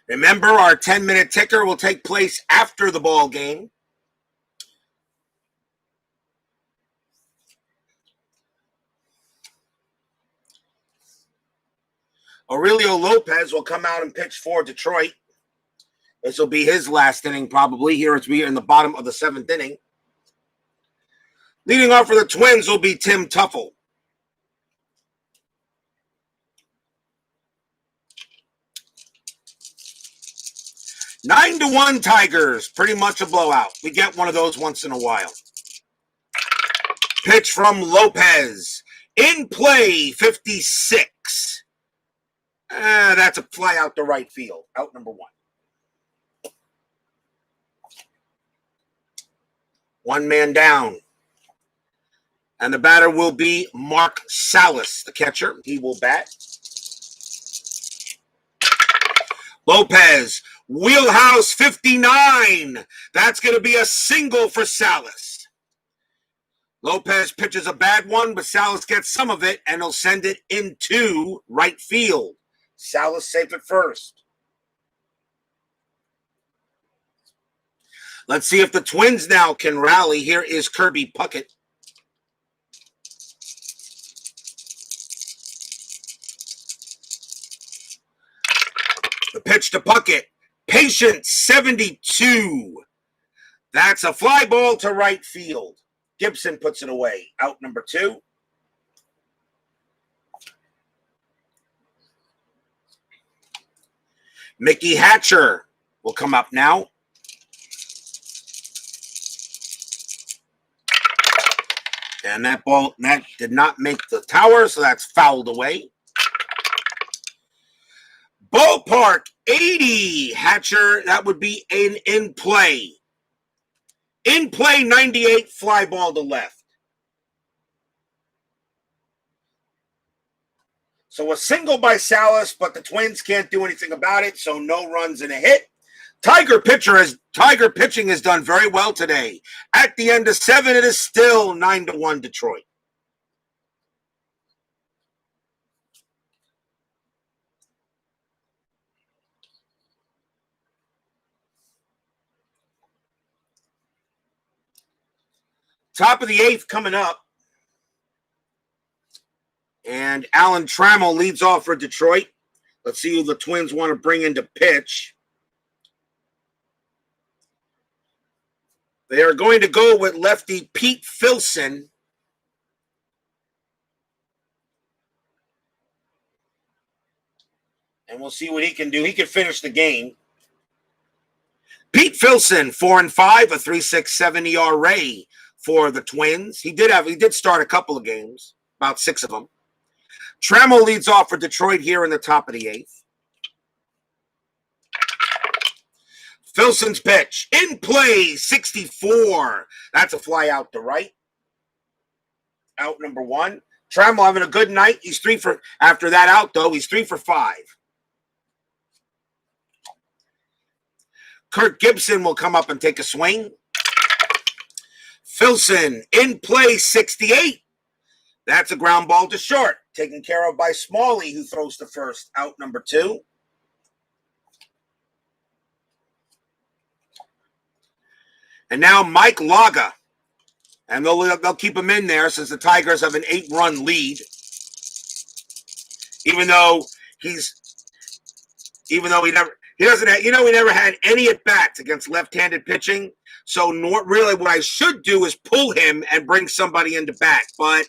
Remember, our 10-minute ticker will take place after the ball game. Aurelio Lopez will come out and pitch for Detroit. This will be his last inning probably. Here as we are in the bottom of the 7th inning. Leading off for the Twins will be Tim Tuffle. Nine to 1 Tigers, pretty much a blowout. We get one of those once in a while. Pitch from Lopez. In play, 56. That's a fly out to right field. Out number 1. 1 man down. And the batter will be Mark Salas, the catcher. He will bat. Lopez, wheelhouse 59. That's going to be a single for Salas. Lopez pitches a bad one, but Salas gets some of it, and he'll send it into right field. Salas safe at first. Let's see if the Twins now can rally. Here is Kirby Puckett. The pitch to Puckett. Patient 72. That's a fly ball to right field. Gibson puts it away. Out number 2. Mickey Hatcher will come up now. And that ball, that did not make the tower, so that's fouled away. Ballpark 80. Hatcher, that would be an in play. In play 98, fly ball to left. So a single by Salas, but the Twins can't do anything about it, so no runs and a hit. Tiger pitching has done very well today. At the end of 7, it is still 9-1 Detroit. Top of the 8th coming up. And Alan Trammell leads off for Detroit. Let's see who the Twins want to bring in to pitch. They are going to go with lefty Pete Filson. And we'll see what he can do. He can finish the game. Pete Filson, 4-5, a 3.67 ERA, for the Twins. He did start a couple of games, about 6 of them. Trammell leads off for Detroit here in the top of the 8th. Filson's pitch. In play, 64. That's a fly out to right. Out number 1. Trammell having a good night. He's 3 for, after that out though, he's 3 for 5. Kirk Gibson will come up and take a swing. Filson in play, 68. That's a ground ball to short. Taken care of by Smalley, who throws to first. Out number 2. And now Mike Laga. And they'll keep him in there since the Tigers have an 8-run lead. Even though he never had any at-bats against left-handed pitching. So really what I should do is pull him and bring somebody into bat. But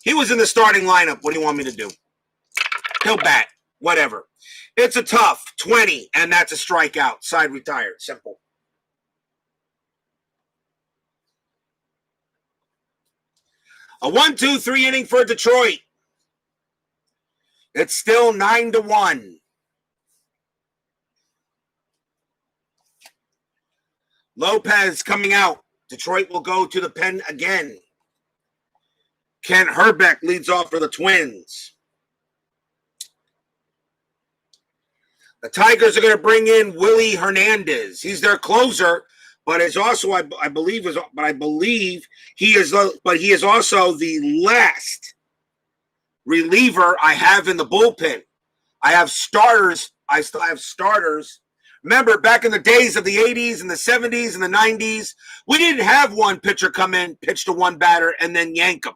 he was in the starting lineup. What do you want me to do? He'll bat. Whatever. It's a tough 20, and that's a strikeout. Side retired. Simple. A 1-2-3 inning for Detroit. It's still 9-1. Lopez coming out. Detroit will go to the pen again. Kent Hrbek leads off for the Twins. The Tigers are going to bring in Willie Hernandez. He's their closer, but is also, I believe he is also the last reliever I have in the bullpen. I have starters. I still have starters. Remember, back in the days of the 80s and the 70s and the 90s, we didn't have one pitcher come in, pitch to one batter, and then yank them.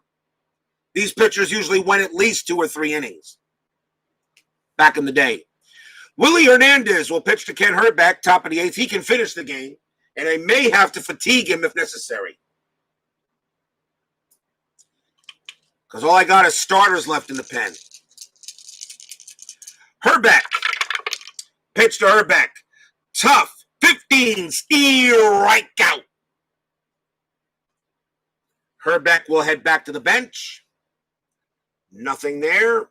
These pitchers usually went at least 2 or 3 innings back in the day. Willie Hernandez will pitch to Kent Hrbek, top of the 8th. He can finish the game, and they may have to fatigue him if necessary. Because all I got is starters left in the pen. Hrbek. Pitch to Hrbek. Tough. 15 strikeout. Hrbek will head back to the bench. Nothing there.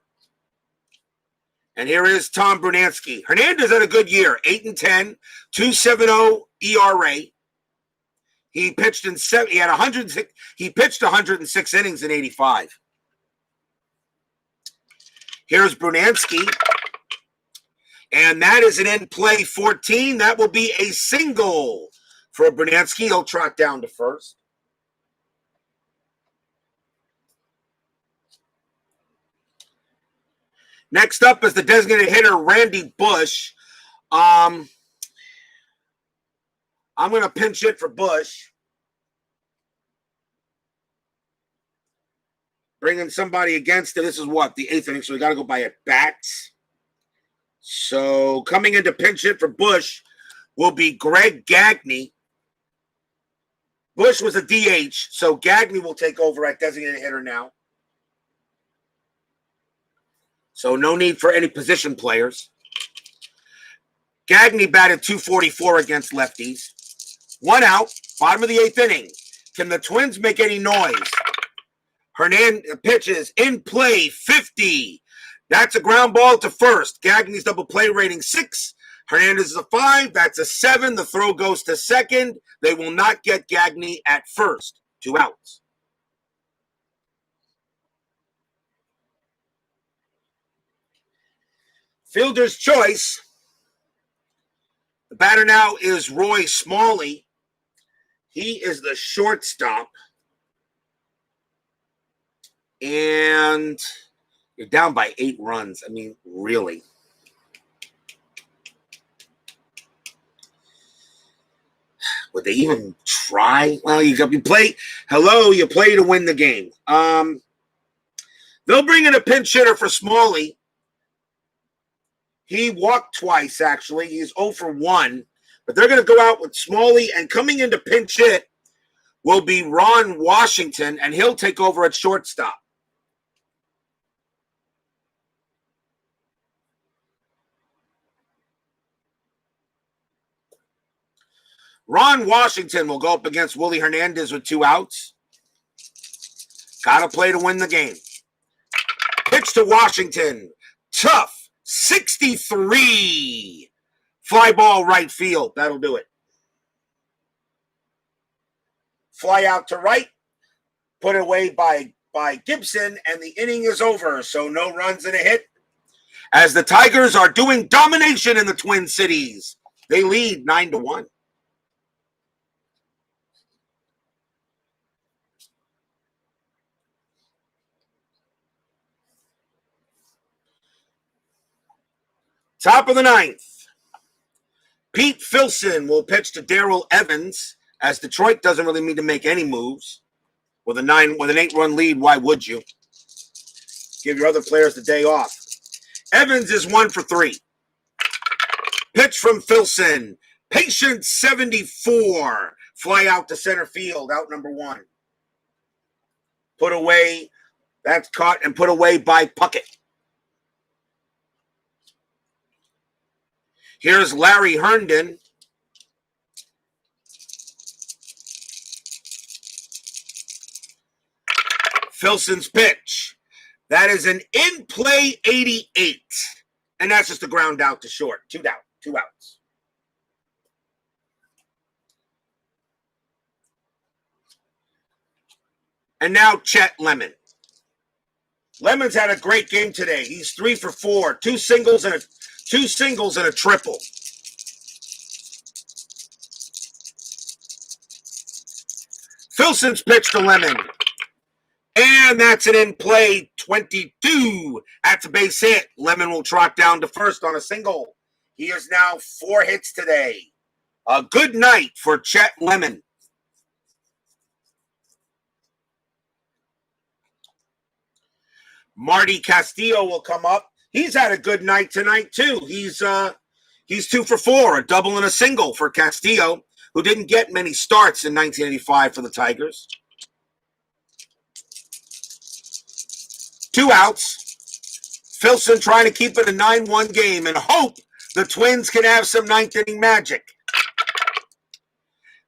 And here is Tom Brunansky. Hernandez had a good year. 8-10, 2.70 ERA. He pitched in 7. He had 106. He pitched 106 innings in 85. Here's Brunansky. And that is an in-play 14. That will be a single for Brunansky. He'll trot down to first. Next up is the designated hitter, Randy Bush. I'm going to pinch hit for Bush. Bringing somebody against it. This is what? The 8th inning, so we got to go by at bats. So coming into pinch hit for Bush will be Greg Gagne. Bush was a DH, so Gagne will take over at designated hitter now. So no need for any position players. Gagne batted .244 against lefties. 1 out, bottom of the 8th inning. Can the Twins make any noise? Hernandez pitches in play 50. That's a ground ball to first. Gagne's double play rating 6. Hernandez is a 5. That's a 7. The throw goes to second. They will not get Gagne at first. 2 outs. Fielder's choice. The batter now is Roy Smalley. He is the shortstop. And you're down by 8 runs. I mean, really. Would they even try? Well, you play to win the game. They'll bring in a pinch hitter for Smalley. He walked twice, actually. He's 0 for 1. But they're going to go out with Smalley, and coming into pinch hit will be Ron Washington, and he'll take over at shortstop. Ron Washington will go up against Willie Hernandez with 2 outs. Got to play to win the game. Pitch to Washington. Tough. 63. Fly ball right field. That'll do it. Fly out to right. Put away by Gibson, and the inning is over. So no runs and a hit. As the Tigers are doing domination in the Twin Cities. They lead 9-1. Top of the 9th. Pete Filson will pitch to Darrell Evans, as Detroit doesn't really need to make any moves. With an 8-run lead, why would you? Give your other players the day off. Evans is 1 for 3. Pitch from Filson. Patient 74. Fly out to center field, out number 1. Put away. That's caught and put away by Puckett. Here's Larry Herndon. Filson's pitch. That is an in-play 88. And that's just a ground out to short. 2 outs. And now Chet Lemon. Lemon's had a great game today. He's 3 for 4. 2 singles and a triple. Filson's pitch to Lemon. And that's an in-play 22. That's a base hit. Lemon will trot down to first on a single. He has now 4 hits today. A good night for Chet Lemon. Marty Castillo will come up. He's had a good night tonight, too. He's 2 for 4, a double and a single for Castillo, who didn't get many starts in 1985 for the Tigers. 2 outs. Filson trying to keep it a 9-1 game and hope the Twins can have some 9th inning magic.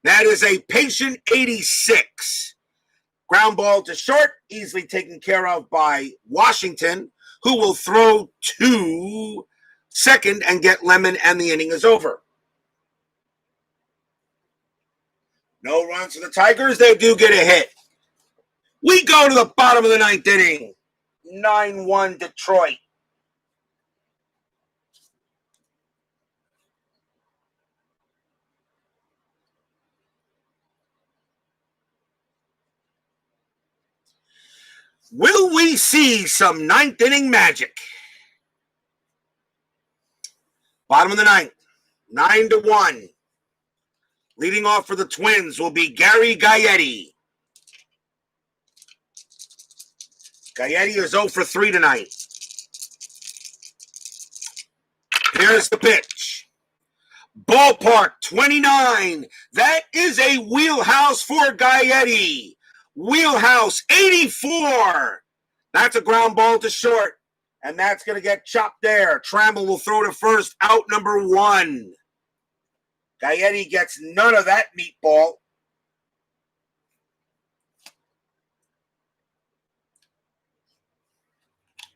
That is a patient 86. Ground ball to short, easily taken care of by Washington, who will throw to second and get Lemon, and the inning is over. No runs for the Tigers. They do get a hit. We go to the bottom of the 9th inning. 9-1 Detroit. Will we see some 9th inning magic? Bottom of the 9th, 9-1. Leading off for the Twins will be Gary Gaetti. Gaetti is 0 for 3 tonight. Here's the pitch. Ballpark 29. That is a wheelhouse for Gaetti. Wheelhouse 84. That's a ground ball to short. And that's going to get chopped there. Trammell will throw to first, out number 1. Gaetti gets none of that meatball.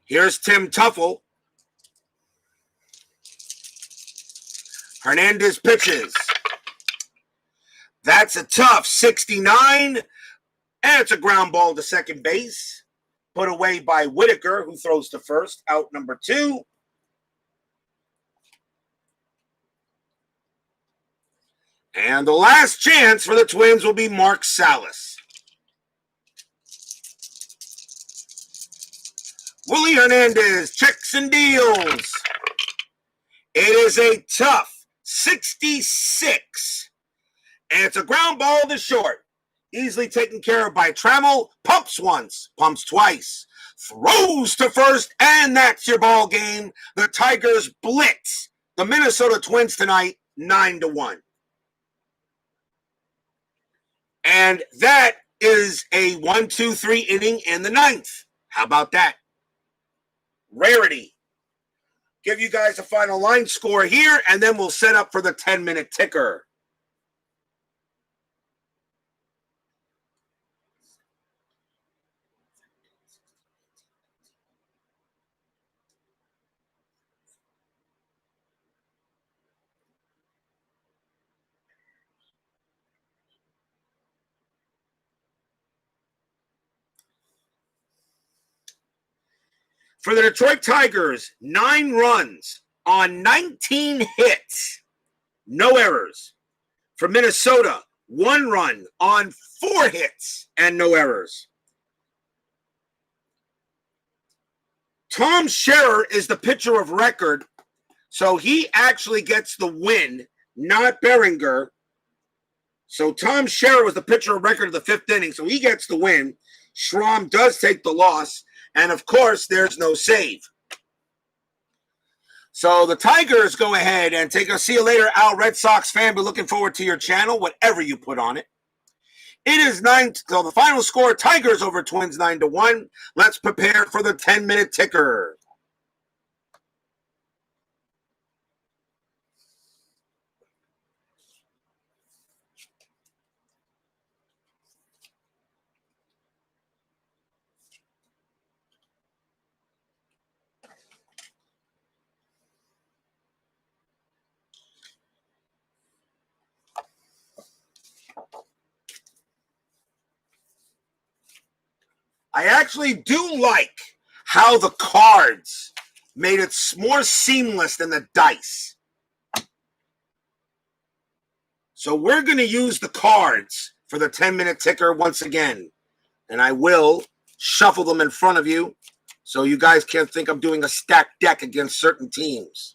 Here's Tim Tuffle. Hernandez pitches. That's a tough 69. And it's a ground ball to second base. Put away by Whitaker, who throws to first, out number 2. And the last chance for the Twins will be Mark Salas. Willie Hernandez checks and deals. It is a tough 66. And it's a ground ball to short. Easily taken care of by Trammell. Pumps once, pumps twice. Throws to first, and that's your ball game. The Tigers blitz the Minnesota Twins tonight, 9-1. And that is a 1-2-3 inning in the 9th. How about that? Rarity. Give you guys a final line score here, and then we'll set up for the 10-minute ticker. For the Detroit Tigers, 9 runs on 19 hits, no errors. For Minnesota, 1 run on 4 hits and no errors. Tom Scherer is the pitcher of record, so he actually gets the win, not Berenguer. So Tom Scherer was the pitcher of record of the 5th inning, so he gets the win. Schrom does take the loss, and of course, there's no save. So the Tigers go ahead and take a see you later, Al Red Sox fan. Be looking forward to your channel, whatever you put on it. It is 9, so the final score, Tigers over Twins 9-1. Let's prepare for the 10-minute ticker. I actually do like how the cards made it more seamless than the dice. So we're going to use the cards for the 10-minute ticker once again. And I will shuffle them in front of you so you guys can't think I'm doing a stacked deck against certain teams.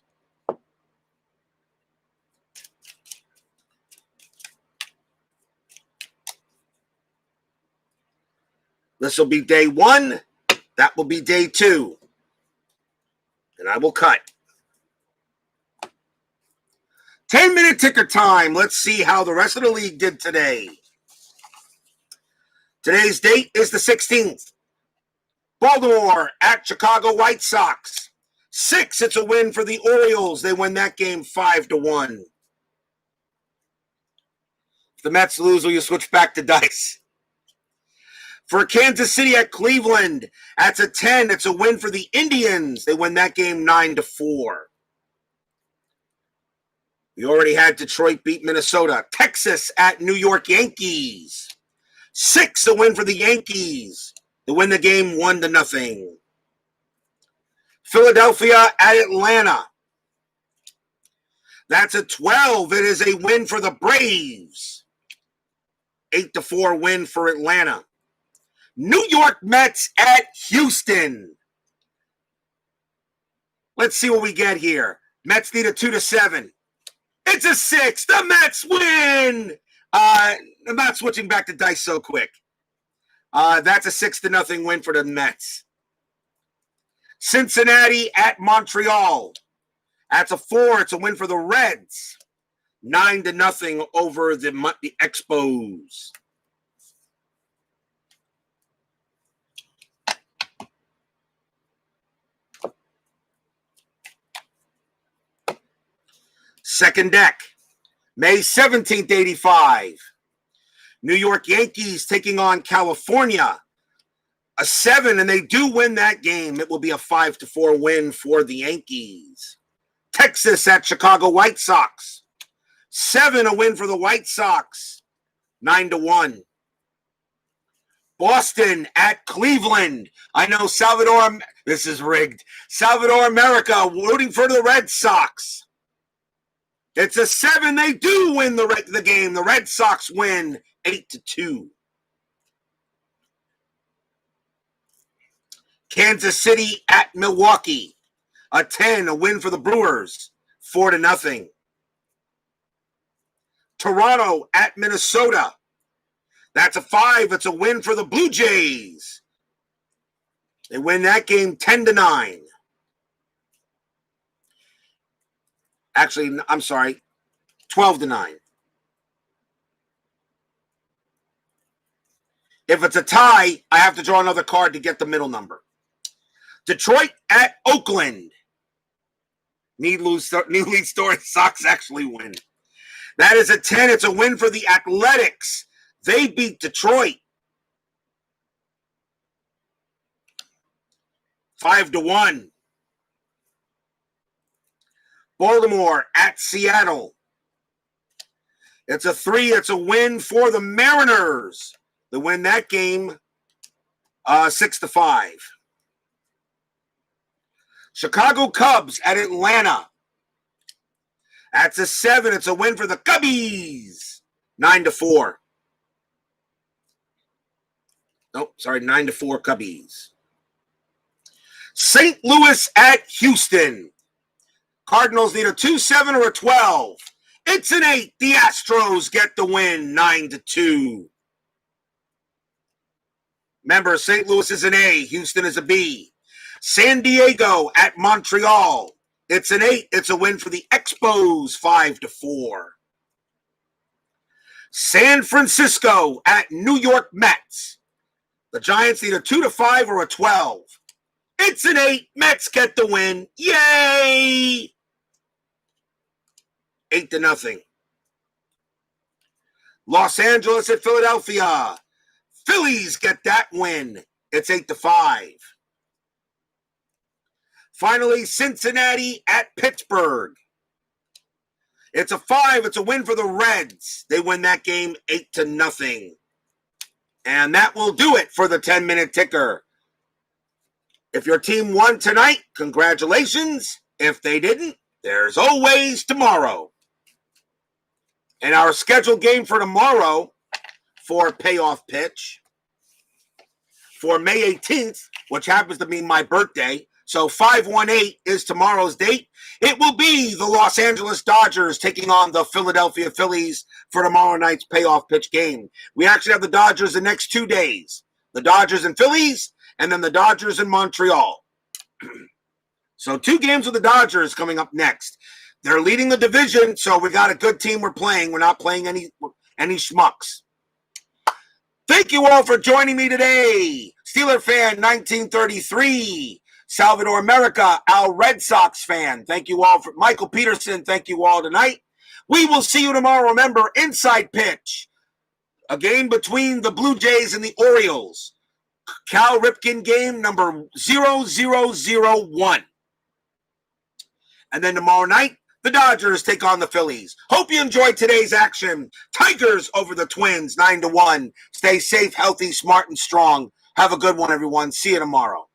This will be day 1. That will be day 2. And I will cut. 10-minute ticker time. Let's see how the rest of the league did today. Today's date is the 16th. Baltimore at Chicago White Sox. 6, it's a win for the Orioles. They win that game 5-1. If the Mets lose, will you switch back to dice? For Kansas City at Cleveland, that's a 10. It's a win for the Indians. They win that game 9-4. We already had Detroit beat Minnesota. Texas at New York Yankees. 6, a win for the Yankees. They win the game 1-0. Philadelphia at Atlanta. That's a 12. It is a win for the Braves. 8-4 win for Atlanta. New York Mets at Houston. Let's see what we get here. Mets need a 2-7. It's a 6. The Mets win. I'm not switching back to dice so quick. That's a 6-0 win for the Mets. Cincinnati at Montreal. That's a 4. It's a win for the Reds. 9-0 over the Expos. Second deck, May 17th, 85. New York Yankees taking on California. A 7, and they do win that game. It will be a 5-4 win for the Yankees. Texas at Chicago White Sox. 7, a win for the White Sox. 9-1. Boston at Cleveland. I know Salvador, this is rigged. Salvador America rooting for the Red Sox. It's a 7. They do win the game. The Red Sox win 8-2. Kansas City at Milwaukee. A 10, a win for the Brewers. 4-0. Toronto at Minnesota. That's a 5. It's a win for the Blue Jays. They win that game 10-9. Actually, I'm sorry, 12-9. If it's a tie, I have to draw another card to get the middle number. Detroit at Oakland. Need lead story. Sox actually win. That is a 10. It's a win for the Athletics. They beat Detroit 5-1. Baltimore at Seattle. It's a 3. It's a win for the Mariners. They win that game 6-5. Chicago Cubs at Atlanta. That's a 7. It's a win for the Cubbies. 9-4. Nope, sorry, 9-4 Cubbies. St. Louis at Houston. Cardinals need a 2-7 or a 12. It's an 8. The Astros get the win, 9-2. Remember, St. Louis is an A, Houston is a B. San Diego at Montreal. It's an 8. It's a win for the Expos, 5-4. San Francisco at New York Mets. The Giants need a 2-5 or a 12. It's an 8. Mets get the win. Yay! 8-0. Los Angeles at Philadelphia. Phillies get that win. It's 8-5. Finally, Cincinnati at Pittsburgh. It's a 5. It's a win for the Reds. They win that game 8-0. And that will do it for the 10-minute ticker. If your team won tonight, congratulations. If they didn't, there's always tomorrow. And our scheduled game for tomorrow for Payoff Pitch for May 18th, which happens to be my birthday. So 518 is tomorrow's date. It will be the Los Angeles Dodgers taking on the Philadelphia Phillies for tomorrow night's Payoff Pitch game. We actually have the Dodgers the next 2 days. The Dodgers and Phillies, and then the Dodgers in Montreal. So 2 games with the Dodgers coming up next. They're leading the division, so we got a good team we're playing. We're not playing any schmucks. Thank you all for joining me today. Steeler fan 1933. Salvador America, our Red Sox fan. Thank you all. For Michael Peterson, thank you all tonight. We will see you tomorrow. Remember, Inside Pitch. A game between the Blue Jays and the Orioles. Cal Ripken game number 0001. And then tomorrow night, the Dodgers take on the Phillies. Hope you enjoyed today's action. Tigers over the Twins, 9-1. Stay safe, healthy, smart, and strong. Have a good one, everyone. See you tomorrow.